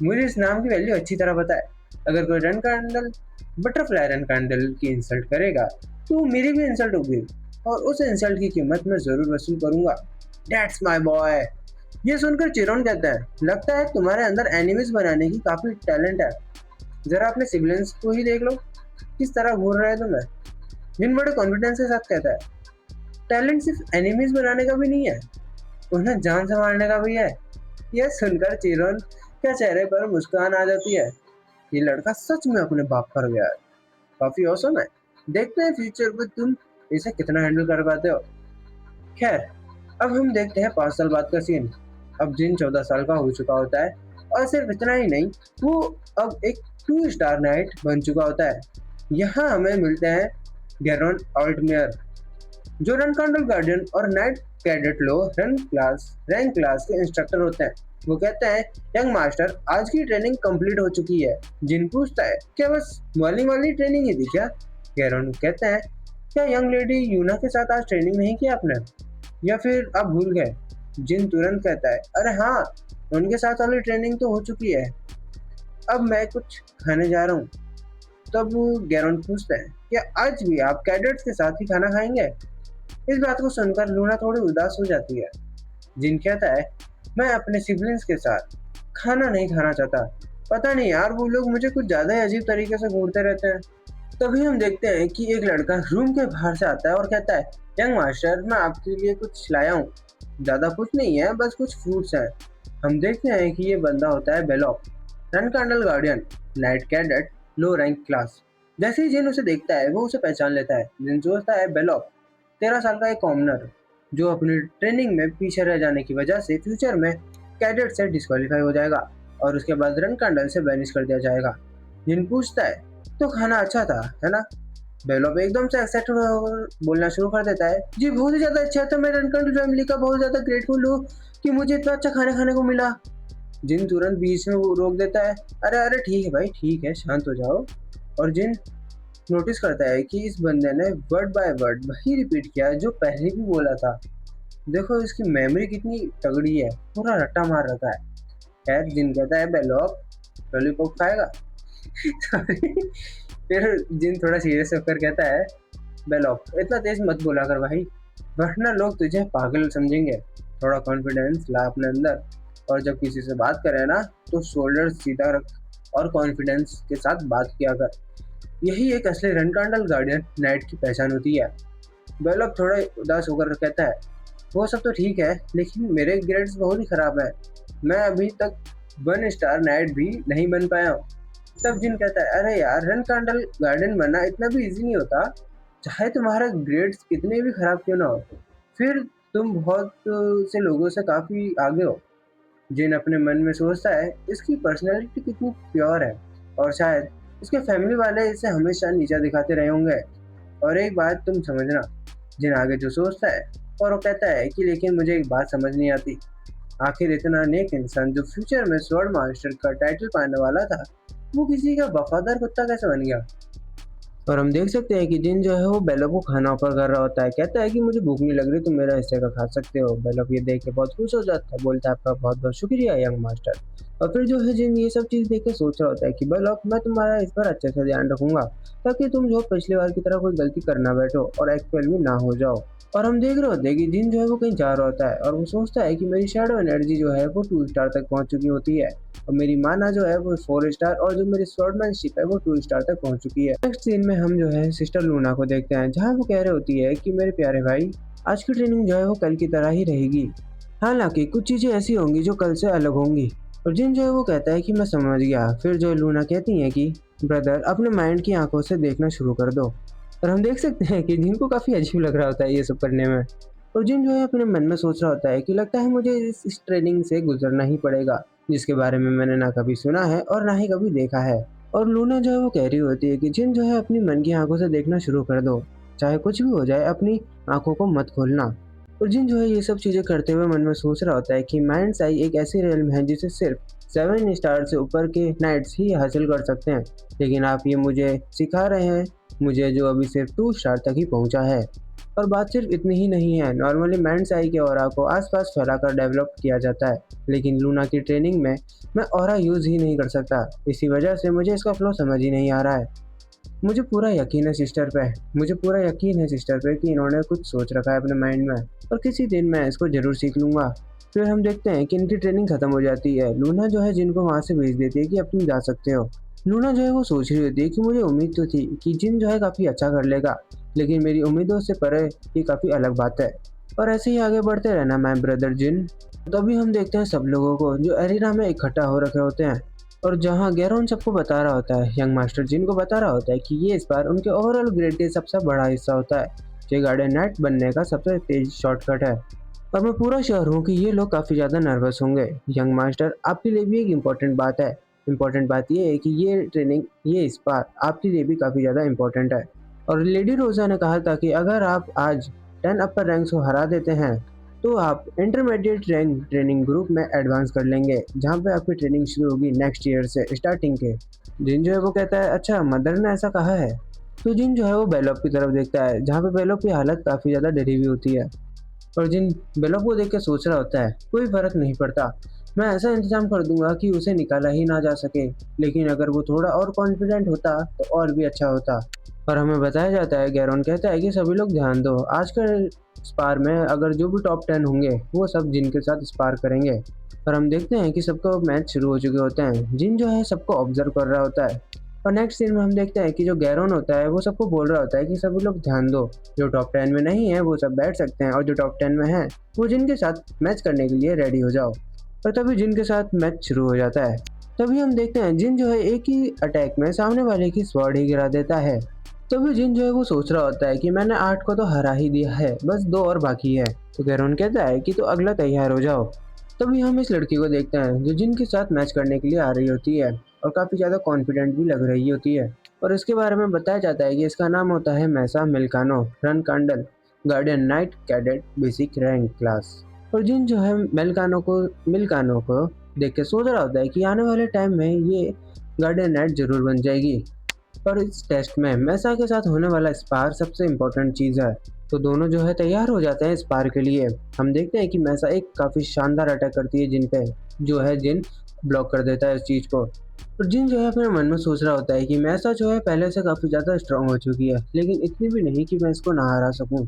मुझे इस नाम की वैल्यू अच्छी तरह पता है। अगर कोई run colonel butterfly run colonel की इंसल्ट करेगा तो मेरी भी इंसल्ट होगी, और उस इंसल्ट की कीमत मैं जरूर वसूल करूंगा। That's my boy. ये सुनकर चिरोन कहता है लगता है तुम्हारे अंदर एनिमीज बनाने की काफी टैलेंट है। जरा अपने सिबलिंग्स को ही देख लो, किस तरह घूर रहे हैं तुम्हें। जिन बड़े कॉन्फिडेंस के साथ कहता है टैलेंट सिर्फ एनिमीज बनाने का भी नहीं है, उन्हें जान संभालने का भी है। यह सुनकर चिरोन के चेहरे पर मुस्कान आ जाती है। ये लड़का सच में अपने बाप पर गया है। काफी औसम है। देखते हैं फ्यूचर में तुम इसे कितना हैंडल कर पाते हो। खैर, अब हम देखते हैं 5 साल बाद का सीन। अब जिन 14 साल का हो चुका होता है, और सिर्फ इतना ही नहीं, वो अब एक 2 स्टार नाइट बन चुका होता है। यहाँ हमें मिलते हैं गैरॉन ऑल्टमेयर, जो रन कंट्रोल गार्डियन और night cadet low rank class के इंस्ट्रक्टर होते हैं। वो कहते हैं यंग मास्टर आज की ट्रेनिंग कंप्लीट हो चुकी है। जिन पूछता है क्या बस मॉर्निंग वाली ट्रेनिंग ही थी क्या? गैरॉन कहते हैं क्या यंग लेडी यूना के साथ आज ट्रेनिंग नहीं की आपने, या फिर आप भूल गए? जिन तुरंत कहता है अरे हाँ, उनके साथ वाली ट्रेनिंग तो हो चुकी है, अब मैं कुछ खाने जा रहा हूँ। तब गैरॉन पूछता है क्या आज भी आप कैडेट्स के साथ ही खाना खाएंगे? इस बात को सुनकर लूना थोड़ी उदास हो जाती है। जिन कहता है मैं अपने सिबलिंग्स के साथ खाना नहीं खाना चाहता। पता नहीं यार, वो लोग मुझे कुछ ज्यादा ही अजीब तरीके से घूरते रहते हैं। तभी हम देखते हैं कि एक लड़का रूम के बाहर से आता है और कहता है यंग मास्टर मैं आपके लिए कुछ लाया हूँ। ज्यादा कुछ नहीं है, बस कुछ फ्रूट्स हैं। हम देखते हैं कि ये बंदा होता है बेलॉक, run colonel guardian, knight cadet, low rank class. जैसे ही जिन उसे देखता है वो उसे पहचान लेता है। जिन सोचता है बेलॉक 13 साल का एक कॉमनर, जो अपनी ट्रेनिंग में पीछे रह जाने की वजह से फ्यूचर में कैडेट से डिस्क्वालीफाई हो जाएगा और उसके बाद रन कर्नल से बैनिश कर दिया जाएगा। जिन पूछता है तो खाना अच्छा था है ना? बेलोप एकदम से एक्साइटेड होकर बोलना शुरू कर देता है जी बहुत ही ज्यादा अच्छा था, मैं रन कर्नल फैमिली का बहुत ज्यादा ग्रेटफुल हूँ कि मुझे इतना अच्छा खाना खाने को मिला। जिन तुरंत बीच में वो रोक देता है अरे अरे ठीक है भाई ठीक है, शांत हो जाओ। और जिन नोटिस करता है कि इस बंदे ने वर्ड बाय वर्ड वही रिपीट किया है जो पहले भी बोला था। देखो इसकी मेमोरी कितनी तगड़ी है, पूरा रट्टा मार रखा है। खैर जिन कहता है बेलोप लॉलीपॉप खाएगा। सॉरी। फिर जिन थोड़ा सीरियस होकर कहता है बेलोप इतना तेज मत बोला कर भाई, वरना लोग तुझे पागल समझेंगे। थोड़ा कॉन्फिडेंस ला अपने अंदर, और जब किसी से बात करे ना तो शोल्डर सीधा रख और कॉन्फिडेंस के साथ बात किया कर। यही एक असली रन कर्नल गार्डियन नाइट की पहचान होती है। बेलोप थोड़ा उदास होकर कहता है वो सब तो ठीक है, लेकिन मेरे ग्रेड्स बहुत ही खराब है। मैं अभी तक 1 स्टार नाइट भी नहीं बन पाया हूँ। तब जिन कहता है अरे यार, रन कर्नल गार्डियन बनना इतना भी इजी नहीं होता, चाहे तुम्हारे ग्रेड्स कितने भी खराब क्यों ना हो। फिर तुम बहुत से लोगों से काफी आगे हो। जिन अपने मन में सोचता है इसकी पर्सनैलिटी कितनी प्योर है, और शायद इसके फैमिली वाले इसे हमेशा नीचा दिखाते रहे होंगे। और एक बात तुम समझना, जिन आगे जो सोचता है और वो कहता है कि लेकिन मुझे एक बात समझ नहीं आती, आखिर इतना नेक इंसान जो फ्यूचर में स्वॉर्ड मास्टर का टाइटल पाने वाला था, वो किसी का वफादार कुत्ता कैसे बन गया? और हम देख सकते हैं कि जिन जो है वो बेलो को खाना ऑफर कर रहा होता है। कहता है कि मुझे भूख नहीं लग रही, तुम मेरा हिस्से का खा सकते हो। बेलो ये देख के बहुत खुश हो जाता है, बोलता है आपका बहुत बहुत शुक्रिया यंग मास्टर। और फिर जो है जिन ये सब चीज़ देख के सोच रहा होता है कि बेलो मैं तुम्हारा इस पर अच्छे से ध्यान रखूंगा, ताकि तुम जो पिछली बार की तरह कोई गलती करना बैठो और एक्चुअल में ना हो जाओ। और हम देख रहे होते हैं कि जिन जो है वो कहीं जा रहा होता है और वो सोचता है कि मेरी शैडो एनर्जी जो है वो 2 स्टार तक पहुंच चुकी होती है, और मेरी माना जो है वो 4 स्टार, और जो मेरी स्वॉर्डमैनशिप है वो 2 स्टार तक पहुंच चुकी है। नेक्स्ट सीन में हम जो है सिस्टर लूना को देखते हैं, जहां वो कह रही होती है कि मेरे प्यारे भाई, आज की ट्रेनिंग जो है वो कल की तरह ही रहेगी, हालांकि कुछ चीजें ऐसी होंगी जो कल से अलग होंगी। और जिन जो है वो कहता है कि मैं समझ गया। फिर जो लूना कहती है कि ब्रदर अपने माइंड की आंखों से देखना शुरू कर दो। और हम देख सकते हैं कि जिन को काफी अजीब लग रहा होता है ये सब करने में। और जिन जो है अपने मन में सोच रहा होता है कि लगता है मुझे इस ट्रेनिंग से गुजरना ही पड़ेगा, जिसके बारे में मैंने ना कभी सुना है और ना ही कभी देखा है। और लूना जो है वो कह रही होती है कि जिन जो है अपनी मन की आंखों से देखना शुरू कर दो, चाहे कुछ भी हो जाए अपनी आंखों को मत खोलना। और जिन जो है ये सब चीजें करते हुए मन में सोच रहा होता है कि माइंड आई एक ऐसी रियल्म है जिसे सिर्फ 7 स्टार से ऊपर के नाइट्स ही हासिल कर सकते हैं, लेकिन आप ये मुझे सिखा रहे हैं, मुझे जो अभी सिर्फ 2 स्टार तक ही पहुंचा है। और बात सिर्फ इतनी ही नहीं है, नॉर्मली मैंड्स आई के ऑरा को आसपास फैलाकर डेवलप किया जाता है, लेकिन लूना की ट्रेनिंग में मैं ऑरा यूज़ ही नहीं कर सकता। इसी वजह से मुझे इसका फ्लो समझ ही नहीं आ रहा है। मुझे पूरा यकीन है सिस्टर पे कि इन्होंने कुछ सोच रखा है अपने माइंड में, और किसी दिन मैं इसको ज़रूर सीख लूँगा। फिर हम देखते हैं कि इनकी ट्रेनिंग खत्म हो जाती है। लूना जो है जिन को वहाँ से भेज देती है कि अब तुम जा सकते हो। लूना जो है वो सोच रही होती है कि मुझे उम्मीद तो थी कि जिन जो है काफ़ी अच्छा कर लेगा, लेकिन मेरी उम्मीदों से परे ये काफ़ी अलग बात है। और ऐसे ही आगे बढ़ते रहना माय ब्रदर जिन। तभी हम देखते हैं सब लोगों को जो एरिना में इकट्ठा हो रखे होते हैं, और जहाँ गैरोन सबको बता रहा होता है, यंग मास्टर जिन को बता रहा होता है कि ये इस बार उनके ओवरऑल ग्रेड का सबसे बड़ा हिस्सा होता है, जो गार्डियन नाइट बनने का सबसे तेज शॉर्टकट है। और मैं पूरा श्योर हूँ कि ये लोग काफ़ी ज़्यादा नर्वस होंगे। यंग मास्टर, आपके लिए भी एक इम्पॉर्टेंट बात है। इम्पॉर्टेंट बात ये है कि ये ट्रेनिंग ये इस बार आपके लिए भी काफ़ी ज़्यादा इम्पॉर्टेंट है। और लेडी रोज़ा ने कहा था कि अगर आप आज 10 अपर रैंक्स को हरा देते हैं, तो आप इंटरमीडिएट रैंक ट्रेनिंग ग्रुप में एडवांस कर लेंगे, जहाँ पे आपकी ट्रेनिंग शुरू होगी नेक्स्ट ईयर से स्टार्टिंग के। जिन जो है वो कहता है, अच्छा मदर ने ऐसा कहा है। तो जिन जो है वो बेलोप की तरफ देखता है, जहाँ पे बेलोप की हालत काफ़ी ज़्यादा डरी हुई होती है। और जिन बेलोप को देख के सोच रहा होता है, कोई फ़र्क नहीं पड़ता, मैं ऐसा इंतज़ाम कर दूंगा कि उसे निकाला ही ना जा सके। लेकिन अगर वो थोड़ा और कॉन्फिडेंट होता तो और भी अच्छा होता। और हमें बताया जाता है, गैरोन कहता है कि सभी लोग ध्यान दो, आज का स्पार में अगर जो भी टॉप 10 होंगे वो सब जिन के साथ स्पार करेंगे। और हम देखते हैं कि सबका मैच शुरू हो चुके होते हैं। जिन जो है सबको ऑब्जर्व कर रहा होता है, और नेक्स्ट सीन में हम देखते हैं कि जो गैरोन होता है वो सबको बोल रहा होता है कि सभी लोग ध्यान दो, जो टॉप 10 में नहीं है वो सब बैठ सकते हैं, और जो टॉप 10 में है वो जिन के साथ मैच करने के लिए रेडी हो जाओ। और तभी जिन के साथ मैच शुरू हो जाता है। तभी हम देखते हैं जिन जो है एक ही अटैक में सामने वाले की स्वॉर्ड ही गिरा देता है। तभी जिन जो है वो सोच रहा होता है कि मैंने 8 को तो हरा ही दिया है, बस 2 और बाकी है। तो गैरोन कहता है कि तो अगला तैयार हो जाओ। तभी हम इस लड़की को देखते हैं जो जिन के साथ मैच करने के लिए आ रही होती है, और काफ़ी ज़्यादा कॉन्फिडेंट भी लग रही होती है। और इसके बारे में बताया जाता है कि इसका नाम होता है मैसा मिल्कानो रन कांडल, guardian knight cadet basic rank class. और जिन जो है मिल्कानो को देख के सोच रहा होता है कि आने वाले टाइम में ये गार्डियन नाइट जरूर बन जाएगी। पर इस टेस्ट में मैसा के साथ होने वाला स्पार सबसे इम्पोर्टेंट चीज़ है। तो दोनों जो है तैयार हो जाते हैं स्पार के लिए। हम देखते हैं कि मैसा एक काफ़ी शानदार अटैक करती है जिन पे, जो है जिन ब्लॉक कर देता है इस चीज़ को। और जिन जो है अपने मन में सोच रहा होता है कि मैसा जो है पहले से काफ़ी ज़्यादा स्ट्रांग हो चुकी है, लेकिन इतनी भी नहीं कि मैं इसको ना हरा सकूं।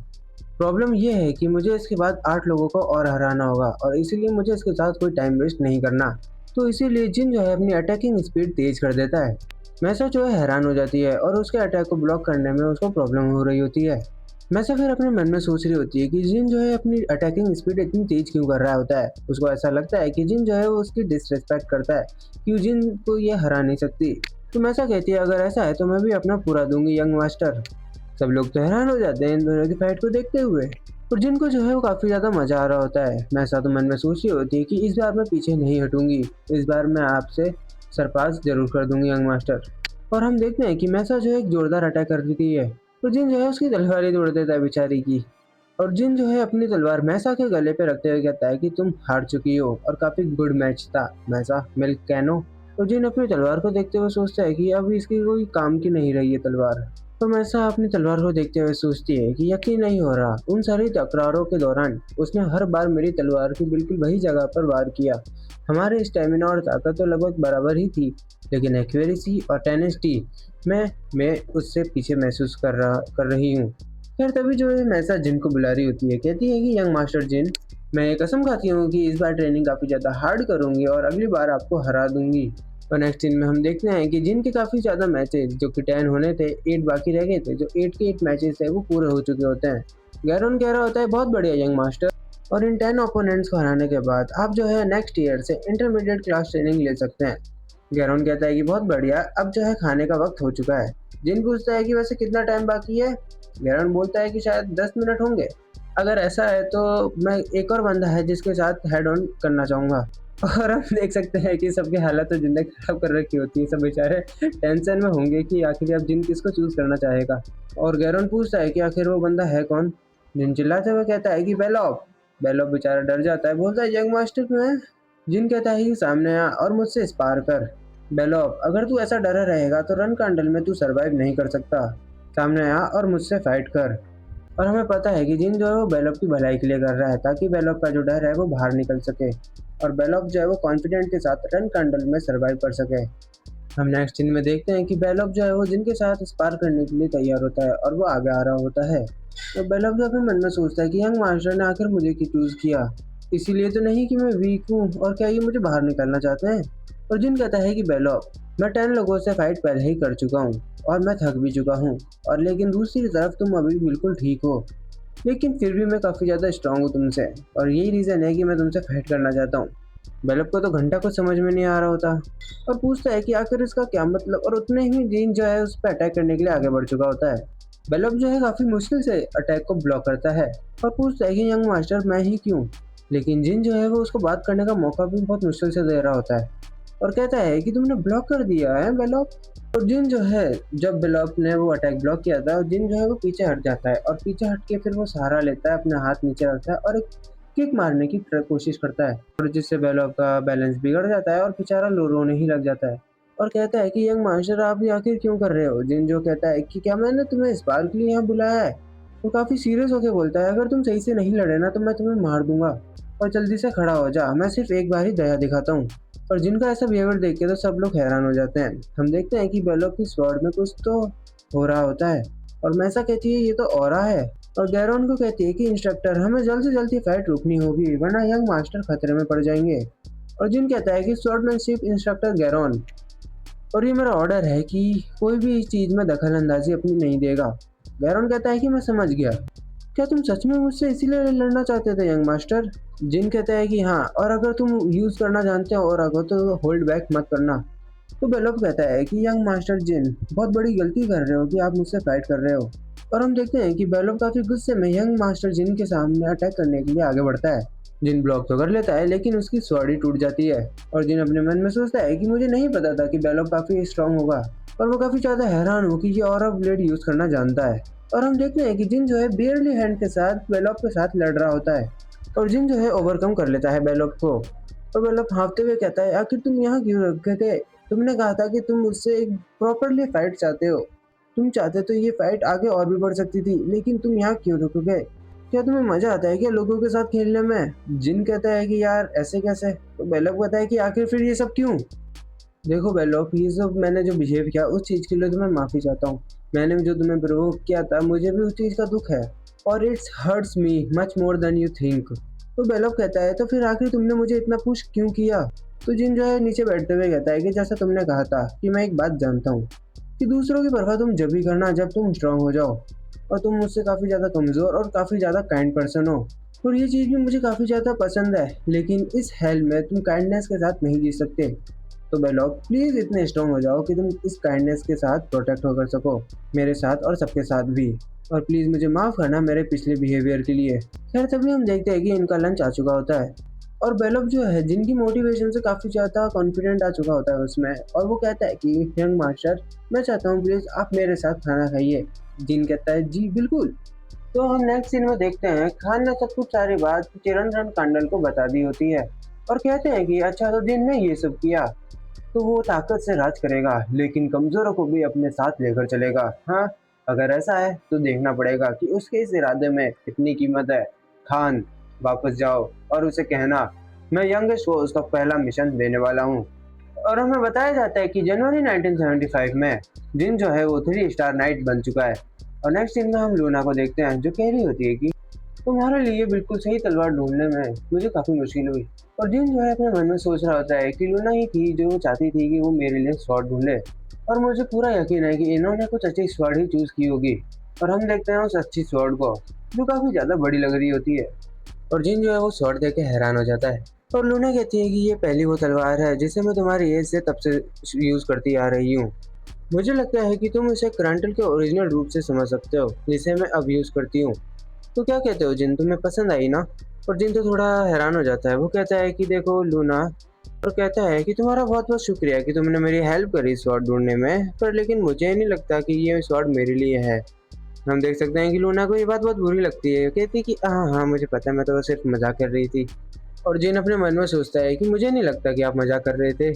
प्रॉब्लम ये है कि मुझे इसके बाद 8 लोगों को और हराना होगा, और इसीलिए मुझे इसके साथ कोई टाइम वेस्ट नहीं करना। तो इसीलिए जिन जो है अपनी अटैकिंग स्पीड तेज़ कर देता है। मैसा जो है हैरान हो जाती है, और उसके अटैक को ब्लॉक करने में उसको प्रॉब्लम हो रही होती है। मैसा फिर अपने मन में सोच रही होती है कि जिन जो है अपनी अटैकिंग स्पीड इतनी तेज क्यों कर रहा होता है। उसको ऐसा लगता है कि जिन जो है वो उसकी डिसरिस्पेक्ट करता है, कि जिन को ये हरा नहीं सकती। तो मैसा कहती है, अगर ऐसा है तो मैं भी अपना पूरा दूंगी यंग मास्टर। सब लोग तो हैरान हो जाते हैं इन दोनों की फाइट को देखते हुए। और जिनको जो है वो काफ़ी ज़्यादा मज़ा आ रहा होता है। मैसा तो मन में सोच रही होती है कि इस बार मैं पीछे नहीं हटूंगी, इस बार मैं आपसे सरपास जरूर कर दूंगी यंग मास्टर। और हम देखते हैं कि मैसा जो है एक जोरदार अटैक कर देती है, तो जिन जो है उसकी तलवार ही तोड़ देता है बेचारी की। और जिन जो है अपनी तलवार मैसा के गले पे रखते हुए कहता है कि तुम हार चुकी हो, और काफ़ी गुड मैच था मैसा मिल्क कैनो। और जिन अपनी तलवार को देखते हुए सोचता है कि अब इसकी कोई काम की नहीं रही है तलवार। तो मैसा अपनी तलवार को देखते हुए सोचती है कि यकीन नहीं हो रहा, उन सारी तकरारों के दौरान उसने हर बार मेरी तलवार की बिल्कुल वही जगह पर वार किया। हमारे स्टेमिना और ताकत तो लगभग बराबर ही थी, लेकिन एक्यूरेसी और टेनेसिटी में मैं उससे पीछे महसूस कर रही हूँ। फिर तभी जो है मैसा जिन को बुला रही होती है, कहती है कि यंग मास्टर जिन, मैं ये कसम खाती हूँ कि इस बार ट्रेनिंग काफ़ी ज़्यादा हार्ड करूँगी और अगली बार आपको हरा दूंगी। और नेक्स्ट सीन में हम देखते हैं कि जिन के काफ़ी ज़्यादा मैचेस जो कि 10 होने थे, 8 बाकी रह गए थे, जो 8 के 8 मैचेस थे वो पूरे हो चुके होते हैं। गैरोन कह रहा होता है, बहुत बढ़िया यंग मास्टर, और इन 10 ओपोनेंट्स को हराने के बाद आप जो है नेक्स्ट ईयर से इंटरमीडिएट क्लास ट्रेनिंग ले सकते हैं। गैरोन कहता है कि बहुत बढ़िया, अब जो है खाने का वक्त हो चुका है। जिन पूछता है कि वैसे कितना टाइम बाकी है। गैरोन बोलता है कि शायद 10 मिनट होंगे। अगर ऐसा है तो मैं एक और बंदा है जिसके साथ हेड ऑन करना चाहूँगा। और हम देख सकते हैं कि सबकी हालत तो जिंदगी खराब कर रखी होती है, सब बेचारे टेंशन में होंगे कि आखिर अब जिन किसको चूज करना चाहेगा। और गैरोन पूछता है कि आखिर वो बंदा है कौन। जिन चिल्लाते हुए कहता है कि बेलोप। बेलोप बेचारा डर जाता है, बोलता है यंग मास्टर में। जिन कहता है कि सामने आ और मुझसे स्पार कर। बेलोप, अगर तू ऐसा डरा रहेगा तो रन कांडल में तू सरवाइव नहीं कर सकता। सामने आ और मुझसे फाइट कर। और हमें पता है कि जिन जो है वो बेलॉप की भलाई के लिए कर रहा है ताकि बेलॉप का जो डर है वो बाहर निकल सके और बेलॉप जो है वो कॉन्फिडेंट के साथ रन कंडल में सर्वाइव कर सके। हम नेक्स्ट सीन में देखते हैं कि बेलॉप जो है वो जिनके साथ स्पार करने के लिए तैयार होता है और वो आगे आ रहा होता है। तो बेलॉप जो अपने मन में सोचता है कि यंग मास्टर ने आखिर मुझे क्यों चूज किया, इसीलिए तो नहीं कि मैं वीक हूँ और क्या ये मुझे बाहर निकालना चाहते हैं। और जिन कहता है कि बेलॉप, मैं 10 लोगों से फाइट पहले ही कर चुका हूँ और मैं थक भी चुका हूँ, और लेकिन दूसरी तरफ तुम अभी बिल्कुल ठीक हो, लेकिन फिर भी मैं काफ़ी ज़्यादा स्ट्रांग हूँ तुमसे और यही रीज़न है कि मैं तुमसे फाइट करना चाहता हूँ। बेलप को तो घंटा कुछ समझ में नहीं आ रहा होता और पूछता है कि आखिर इसका क्या मतलब, और उतने ही जीन जो है उस पर अटैक करने के लिए आगे बढ़ चुका होता है। बेलप जो है काफ़ी मुश्किल से अटैक को ब्लॉक करता है और पूछता है कि यंग मास्टर मैं ही क्यों, लेकिन जिन जो है वो उसको बात करने का मौका भी बहुत मुश्किल से दे रहा होता है और कहता है कि तुमने ब्लॉक कर दिया है बेलॉप। और जिन जो है, जब बेलॉप ने वो अटैक ब्लॉक किया था, जिन जो है वो पीछे हट जाता है और पीछे हट के फिर वो सहारा लेता है, अपने हाथ नीचे रखता है और एक किक मारने की कोशिश करता है और जिससे बेलॉप का बैलेंस बिगड़ जाता है और बेचारा रोने ही लग जाता है और कहता है कि यंग मास्टर आप ये आखिर क्यों कर रहे हो। जिन जो कहता है कि क्या मैंने तुम्हें इस बार के लिए यहाँ बुलाया है। वो काफी सीरियस होकर बोलता है अगर तुम सही से नहीं लड़े ना तो मैं तुम्हें मार दूंगा और जल्दी से खड़ा हो जा, मैं सिर्फ एक बार ही दया दिखाता हूँ। और जिनका ऐसा बिहेवियर देख के तो सब लोग हैरान हो जाते हैं। हम देखते हैं कि बेलॉप की स्वॉर्ड में कुछ तो हो रहा होता है और मैसा कहती है ये तो ऑरा है, और गैरोन को कहती है कि इंस्ट्रक्टर हमें जल्द से जल्द ये फाइट रोकनी होगी वरना यंग मास्टर खतरे में पड़ जाएंगे। और जिन कहता है कि स्वॉर्डमैनशिप इंस्ट्रक्टर गैरोन, और ये मेरा ऑर्डर है कि कोई भी इस चीज़ में दखल अंदाजी अपनी नहीं देगा। गैरोन कहता है कि मैं समझ गया, क्या तुम सच में मुझसे इसीलिए लड़ना चाहते थे यंग मास्टर। जिन कहता है कि हाँ, और अगर तुम यूज़ करना जानते हो और अगर तो होल्ड बैक मत करना। तो बेलोप कहता है कि यंग मास्टर जिन बहुत बड़ी गलती कर रहे हो कि आप मुझसे फाइट कर रहे हो। और हम देखते हैं कि बेलोप काफ़ी गुस्से में यंग मास्टर जिन के सामने अटैक करने के लिए आगे बढ़ता है। जिन ब्लॉक तो कर लेता है लेकिन उसकी स्वॉर्ड ही टूट जाती है और जिन अपने मन में सोचता है कि मुझे नहीं पता था कि बेलोप काफ़ी स्ट्रांग होगा और वो काफ़ी ज़्यादा हैरान हो कि ये और ब्लेड यूज़ करना जानता है। और हम देखते हैं कि जिन जो है बियरली हैंड के साथ बेलोप के साथ लड़ रहा होता है और जिन जो है ओवरकम कर लेता है बेलोप को। और बेलोप हाँफते हुए कहता है आखिर तुम यहाँ क्यों रखे थे, तुमने कहा था कि तुम मुझसे एक प्रॉपरली फाइट चाहते हो, तुम चाहते तो ये फाइट आगे और भी बढ़ सकती थी, लेकिन तुम यहाँ क्यों रुक गए। क्या तुम्हें मजा आता है क्या लोगों के साथ खेलने में। जिन कहता है कि यार ऐसे कैसे। तो बेलोप कहता है कि आखिर फिर ये सब क्यों। देखो बेलोप, ये सब मैंने जो बिहेव किया उस चीज़ के लिए तो मैं माफ़ी चाहता हूँ। मैंने जो तुम्हें प्रोवोक किया था मुझे भी उस चीज़ का दुख है और it's hurts me much more than you think. तो बेलोप कहता है तो फिर आखिर तुमने मुझे इतना पुश क्यों किया। तो जिन जो है नीचे बैठते हुए कहता है कि जैसा तुमने कहा था कि मैं एक बात जानता हूँ कि दूसरों की परवाह तुम जब भी करना जब तुम स्ट्रांग हो जाओ, और तुम मुझसे काफ़ी ज़्यादा कमज़ोर और काफ़ी ज़्यादा काइंड पर्सन हो, और ये चीज़ भी मुझे काफ़ी ज़्यादा पसंद है, लेकिन इस हेल में तुम काइंडनेस के साथ नहीं जी सकते। तो बेलॉग प्लीज़ इतने स्ट्रॉन्ग हो जाओ कि तुम इस काइंडनेस के साथ प्रोटेक्ट होकर सको मेरे साथ और सबके साथ भी, और प्लीज़ मुझे माफ़ करना मेरे पिछले बिहेवियर के लिए। खैर तभी हम देखते हैं कि इनका लंच आ चुका होता है और बेलॉग जो है जिनकी मोटिवेशन से काफ़ी ज़्यादा कॉन्फिडेंट आ चुका होता है उसमें, और वो कहता है कि यंग मास्टर मैं चाहता हूँ प्लीज़ आप मेरे साथ खाना खाइए। जिन कहता है जी बिल्कुल। तो हम नेक्स्ट सीन में देखते हैं खान ने सब कुछ सारी बात चिरंजीव कांडल को बता दी होती है और कहते हैं कि अच्छा तो जिन ने ये सब किया तो वो ताकत से राज करेगा लेकिन कमजोरों को भी अपने साथ लेकर चलेगा। हाँ, अगर ऐसा है तो देखना पड़ेगा कि उसके इस इरादे में कितनी कीमत है। खान, वापस जाओ और उसे कहना मैं यंगेस्ट को उसका पहला मिशन देने वाला हूँ। और हमें बताया जाता है कि जनवरी 1975 में जिन जो है वो 3 स्टार नाइट बन चुका है। और नेक्स्ट सीन में हम लूना को देखते हैं जो कह रही होती है कि तुम्हारे लिए बिल्कुल सही तलवार ढूंढने में मुझे काफी मुश्किल हुई। और जिन जो है अपने मन में सोच रहा होता है कि लूना ही थी जो वो चाहती थी कि वो मेरे लिए स्वॉर्ड ढूंढे, और मुझे पूरा यकीन है कि इन्होंने कुछ अच्छी स्वॉर्ड ही चूज की होगी। और हम देखते हैं उस अच्छी स्वॉर्ड को जो काफी ज्यादा बड़ी लग रही होती है और जिन जो है वो स्वॉर्ड देख के हैरान हो जाता है। और लूना कहती है कि ये पहली वो तलवार है जिसे मैं तुम्हारी एज से तब से यूज करती आ रही हूँ। मुझे लगता है कि तुम इसे क्रंटल के ओरिजिनल रूप से समझ सकते हो जिसे मैं अब यूज करती हूँ। तो क्या कहते हो जिन, तुम्हें पसंद आई ना। और जिन तो थोड़ा हैरान हो जाता है, वो कहता है कि देखो लूना, और कहता है कि तुम्हारा बहुत बहुत शुक्रिया कि तुमने मेरी हेल्प करी स्वॉर्ड ढूंढने में, पर लेकिन मुझे नहीं लगता कि ये स्वॉर्ड मेरे लिए है। हम देख सकते हैं कि लूना को ये बात बहुत बुरी लगती है, कहती है कि हाँ हाँ मुझे पता है, मैं तो सिर्फ मजाक कर रही थी। और जिन अपने मन में सोचता है कि मुझे नहीं लगता कि आप मजाक कर रहे थे।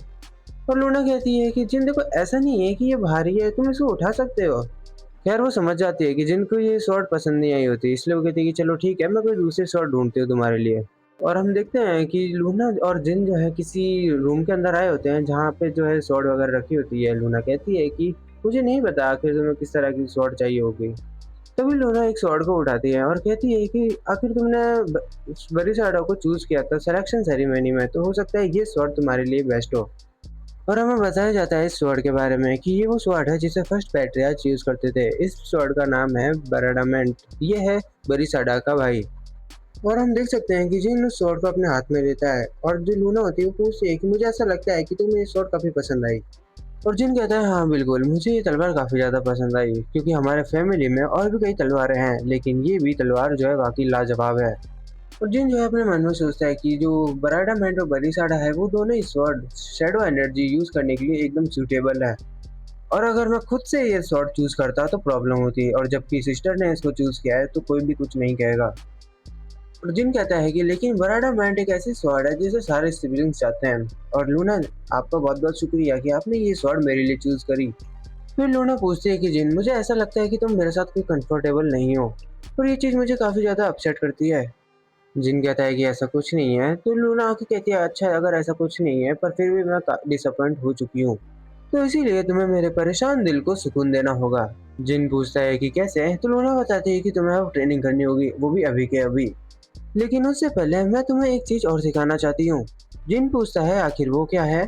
और लूना कहती है कि जिन देखो ऐसा नहीं है कि ये भारी है, तुम इसको उठा सकते हो। खैर वो समझ जाती है कि जिनको ये स्वॉर्ड पसंद नहीं आई होती, इसलिए वो कहती है कि चलो ठीक है, मैं कोई दूसरी स्वॉर्ड ढूँढती हूँ तुम्हारे लिए। और हम देखते हैं कि लूना और जिन जो है किसी रूम के अंदर आए होते हैं जहाँ पे जो है स्वॉर्ड वगैरह रखी होती है। लूना कहती है कि मुझे नहीं पता आखिर तुम्हें किस तरह की स्वॉर्ड चाहिए होगी। तभी लूना एक स्वॉर्ड को उठाती है और कहती है कि आखिर तुमने बरिसाडा को चूज़ किया था सिलेक्शन सेरेमनी में, तो हो सकता है ये स्वॉर्ड तुम्हारे लिए बेस्ट हो। और हमें बताया जाता है इस स्वॉर्ड के बारे में कि ये वो स्वॉर्ड है जिसे फर्स्ट पैट्रियार्च यूज़ करते थे। इस स्वॉर्ड का नाम है बराडामेंट। ये है बरिसाडा का भाई। और हम देख सकते हैं कि जिन उस स्वॉर्ड को अपने हाथ में लेता है और जो लूना होती है वो पूछती है कि मुझे ऐसा लगता है कि तुम्हें ये स्वॉर्ड काफ़ी पसंद आई। और जिन कहता है हाँ बिल्कुल, मुझे ये तलवार काफ़ी ज़्यादा पसंद आई क्योंकि हमारे फैमिली में और भी कई तलवारें हैं, लेकिन ये भी तलवार जो है वाक़ई लाजवाब है। और जिन जो है अपने मन में सोचता है कि जो बराडामेंट और बरिसाडा है वो दोनों ही स्वॉर्ड शैडो एनर्जी यूज़ करने के लिए एकदम सूटेबल है। और अगर मैं खुद से ये स्वॉर्ड चूज़ करता तो प्रॉब्लम होती, और जबकि सिस्टर ने इसको चूज़ किया है तो कोई भी कुछ नहीं कहेगा। और जिन कहता है कि लेकिन बराडामेंट एक ऐसी स्वॉर्ड है जिसे सारे सिबलिंग्स चाहते हैं। और लूना, आपका बहुत बहुत शुक्रिया कि आपने ये स्वॉर्ड मेरे लिए चूज़ करी। फिर लूना पूछती है कि जिन, मुझे ऐसा लगता है कि तुम मेरे साथ कोई कंफर्टेबल नहीं हो, और ये चीज़ मुझे काफ़ी ज़्यादा अपसेट करती है। जिन कहता है कि ऐसा कुछ नहीं है, तो लूना आके कहती है अच्छा अगर ऐसा कुछ नहीं है पर फिर भी मैं डिसअपॉइंट हो चुकी हूँ, तो इसीलिए तुम्हें मेरे परेशान दिल को सुकून देना होगा। जिन पूछता है कि कैसे, तो लूना बताती है कि तुम्हें अब ट्रेनिंग करनी होगी, वो भी अभी के अभी। लेकिन उससे पहले मैं तुम्हें एक चीज़ और सिखाना चाहती हूँ। जिन पूछता है आखिर वो क्या है,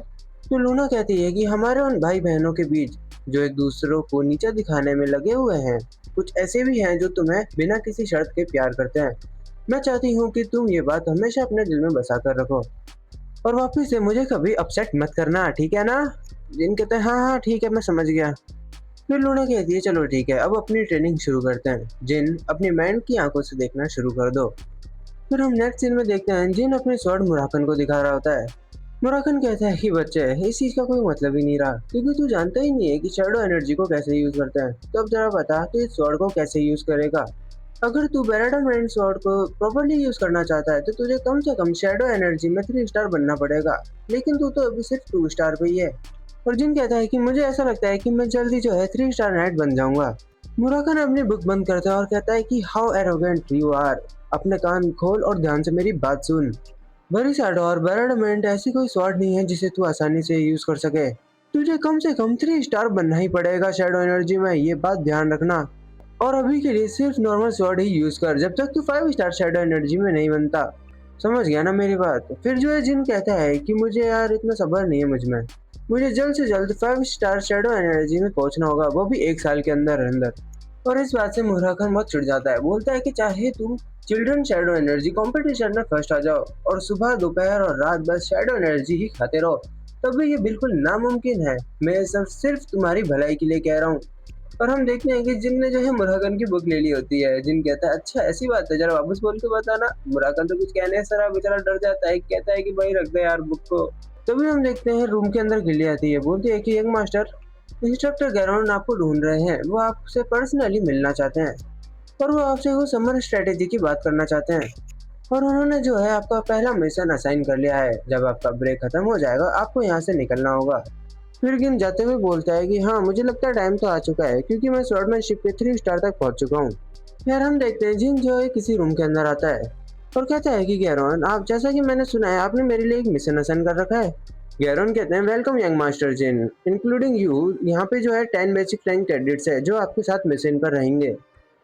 तो लूना कहती है कि हमारे उन भाई बहनों के बीच जो एक दूसरों को नीचा दिखाने में लगे हुए हैं, कुछ ऐसे भी हैं जो तुम्हें बिना किसी शर्त के प्यार करते हैं। मैं चाहती हूँ कि तुम ये बात हमेशा अपने दिल में बसा कर रखो और वापिस से मुझे कभी अपसेट मत करना, ठीक है ना? जिन कहते हैं हाँ हाँ ठीक है, मैं समझ गया। फिर लूना कहती है चलो ठीक है, अब अपनी ट्रेनिंग शुरू करते हैं। जिन, अपनी माइंड की आंखों से देखना शुरू कर दो। फिर हम नेक्स्ट सीन में देखते हैं जिन अपने स्वॉर्ड मुराकन को दिखा रहा होता है। मुराकन कहता है कि बच्चे, इस चीज का कोई मतलब ही नहीं रहा क्योंकि तू जानता ही नहीं है कि शैडो एनर्जी को कैसे यूज करते हैं। तो अब जरा बता तू इस स्वॉर्ड को कैसे यूज करेगा। अगर तू बैराडामेंट स्वॉर्ड को प्रॉपर्ली यूज करना चाहता है तो तुझे कम से कम शैडो एनर्जी में 3 स्टार बनना पड़ेगा, लेकिन तू तो अभी सिर्फ 2 स्टार पे ही है। और जिन कहता है कि मुझे ऐसा लगता है कि मैं जल्दी जो है 3 स्टार नाइट बन जाऊंगा। मुराकन अपनी बुक बंद करता है और कहता है कि हाउ एरोगेंट यू आर, अपने कान खोल और ध्यान से मेरी बात सुन। बरिसाडो और बैराडमेंट ऐसी कोई स्वॉर्ड नहीं है जिसे तू आसानी से यूज कर सके। तुझे कम से कम 3 स्टार बनना ही पड़ेगा शैडो एनर्जी में, ये बात ध्यान रखना। और अभी के लिए सिर्फ नॉर्मल स्वॉर्ड ही यूज कर जब तक तू 5 स्टार शैडो एनर्जी में नहीं बनता। समझ गया ना मेरी बात? फिर जो है जिन कहता है कि मुझे यार इतना सब्र नहीं है मुझ में, मुझे जल्द से जल्द 5 स्टार शैडो एनर्जी में पहुंचना होगा, वो भी 1 साल के अंदर अंदर। और इस बात से मुराकन बहुत चिढ़ जाता है, बोलता है कि चाहे तुम चिल्ड्रन शैडो एनर्जी कंपटीशन में फर्स्ट आ जाओ और सुबह दोपहर और रात बस शैडो एनर्जी ही खाते रहो, तब भी ये बिल्कुल नामुमकिन है। मैं ये सब सिर्फ तुम्हारी भलाई के लिए कह रहा हूँ। और हम देखते हैं कि जिन ने जो है मुराकन की बुक ले ली होती है। जिन कहता है अच्छा ऐसी बात है, जरा वापस बोल के बताना। मुराकन तो कुछ कहने से बेचारा डर जाता है, कहता है कि भाई रख दे यार बुक को। तभी हम देखते हैं रूम के अंदर गिल्ली आती है, बोलती है कि यंग मास्टर, इंस्ट्रक्टर गैरोन आपको ढूंढ रहे हैं, वो आपसे पर्सनली मिलना चाहते हैं और वो आपसे वो समर स्ट्रेटेजी की बात करना चाहते हैं। और उन्होंने जो है आपका पहला मिशन असाइन कर लिया है। जब आपका ब्रेक खत्म हो जाएगा आपको यहाँ से निकलना होगा। फिर गिन जाते हुए बोलता है कि हाँ मुझे लगता है टाइम तो आ चुका है क्योंकि मैं स्वॉर्डमैनशिप के 3 स्टार तक पहुंच चुका हूँ। यार हम देखते हैं जिन जो है किसी रूम के अंदर आता है और कहता है कि गैरोन, आप, जैसा कि मैंने सुना है आपने मेरे लिए एक मिशन असाइन कर रखा है। गैरोन कहते हैं welcome young master Jin, including you. यहाँ पे जो है 10 बेसिक फ्लाइंग कैडेट्स है जो आपके साथ मिशन पर रहेंगे।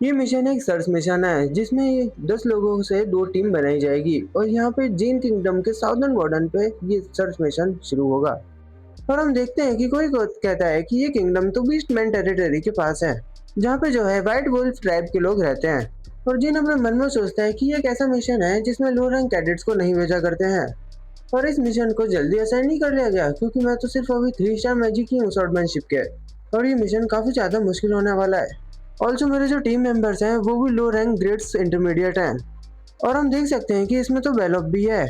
ये मिशन एक सर्च मिशन है जिसमें 10 लोगों से 2 टीम बनाई जाएगी और यहाँ पे जीन किंगडम के साउदर्न बॉर्डर पे ये सर्च मिशन शुरू होगा। और हम देखते हैं कि कोई कहता है कि ये किंगडम तो बीस्टमैन टेरिटरी के पास है, जहाँ पे जो है व्हाइट वुल्फ ट्राइब के लोग रहते हैं। और जिन अपने मन में सोचता है कि ये एक ऐसा मिशन है जिसमें लो रैंक कैडेट्स को नहीं भेजा करते हैं और इस मिशन को जल्दी असाइन नहीं कर लिया गया क्योंकि मैं तो सिर्फ अभी 3 स्टार मैजिक ही हूँ स्वॉर्डमैनशिप के, और ये मिशन काफ़ी ज़्यादा मुश्किल होने वाला है। ऑल्सो मेरे जो टीम मेंबर्स हैं वो भी लो रैंक ग्रेड्स इंटरमीडिएट हैं। और हम देख सकते हैं कि इसमें तो वेलॉप भी है।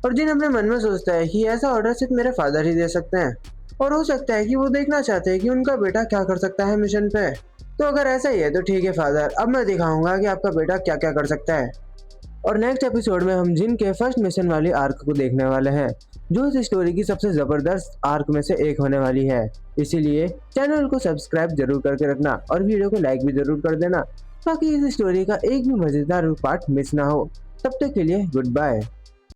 और जिन अपने मन में सोचता है कि ऐसा ऑर्डर सिर्फ मेरे फादर ही दे सकते हैं और हो सकता है कि वो देखना चाहते हैं कि उनका बेटा क्या कर सकता है मिशन पे। तो अगर ऐसा ही है तो ठीक है फादर, अब मैं दिखाऊंगा कि आपका बेटा क्या क्या कर सकता है। और नेक्स्ट एपिसोड में हम जिन के फर्स्ट मिशन वाली आर्क को देखने वाले हैं, जो इस स्टोरी की सबसे जबरदस्त आर्क में से एक होने वाली है। इसीलिए चैनल को सब्सक्राइब जरूर करके रखना और वीडियो को लाइक भी जरूर कर देना, ताकि इस स्टोरी का एक भी मजेदार पार्ट मिस ना हो। तब तक के लिए गुड बाय।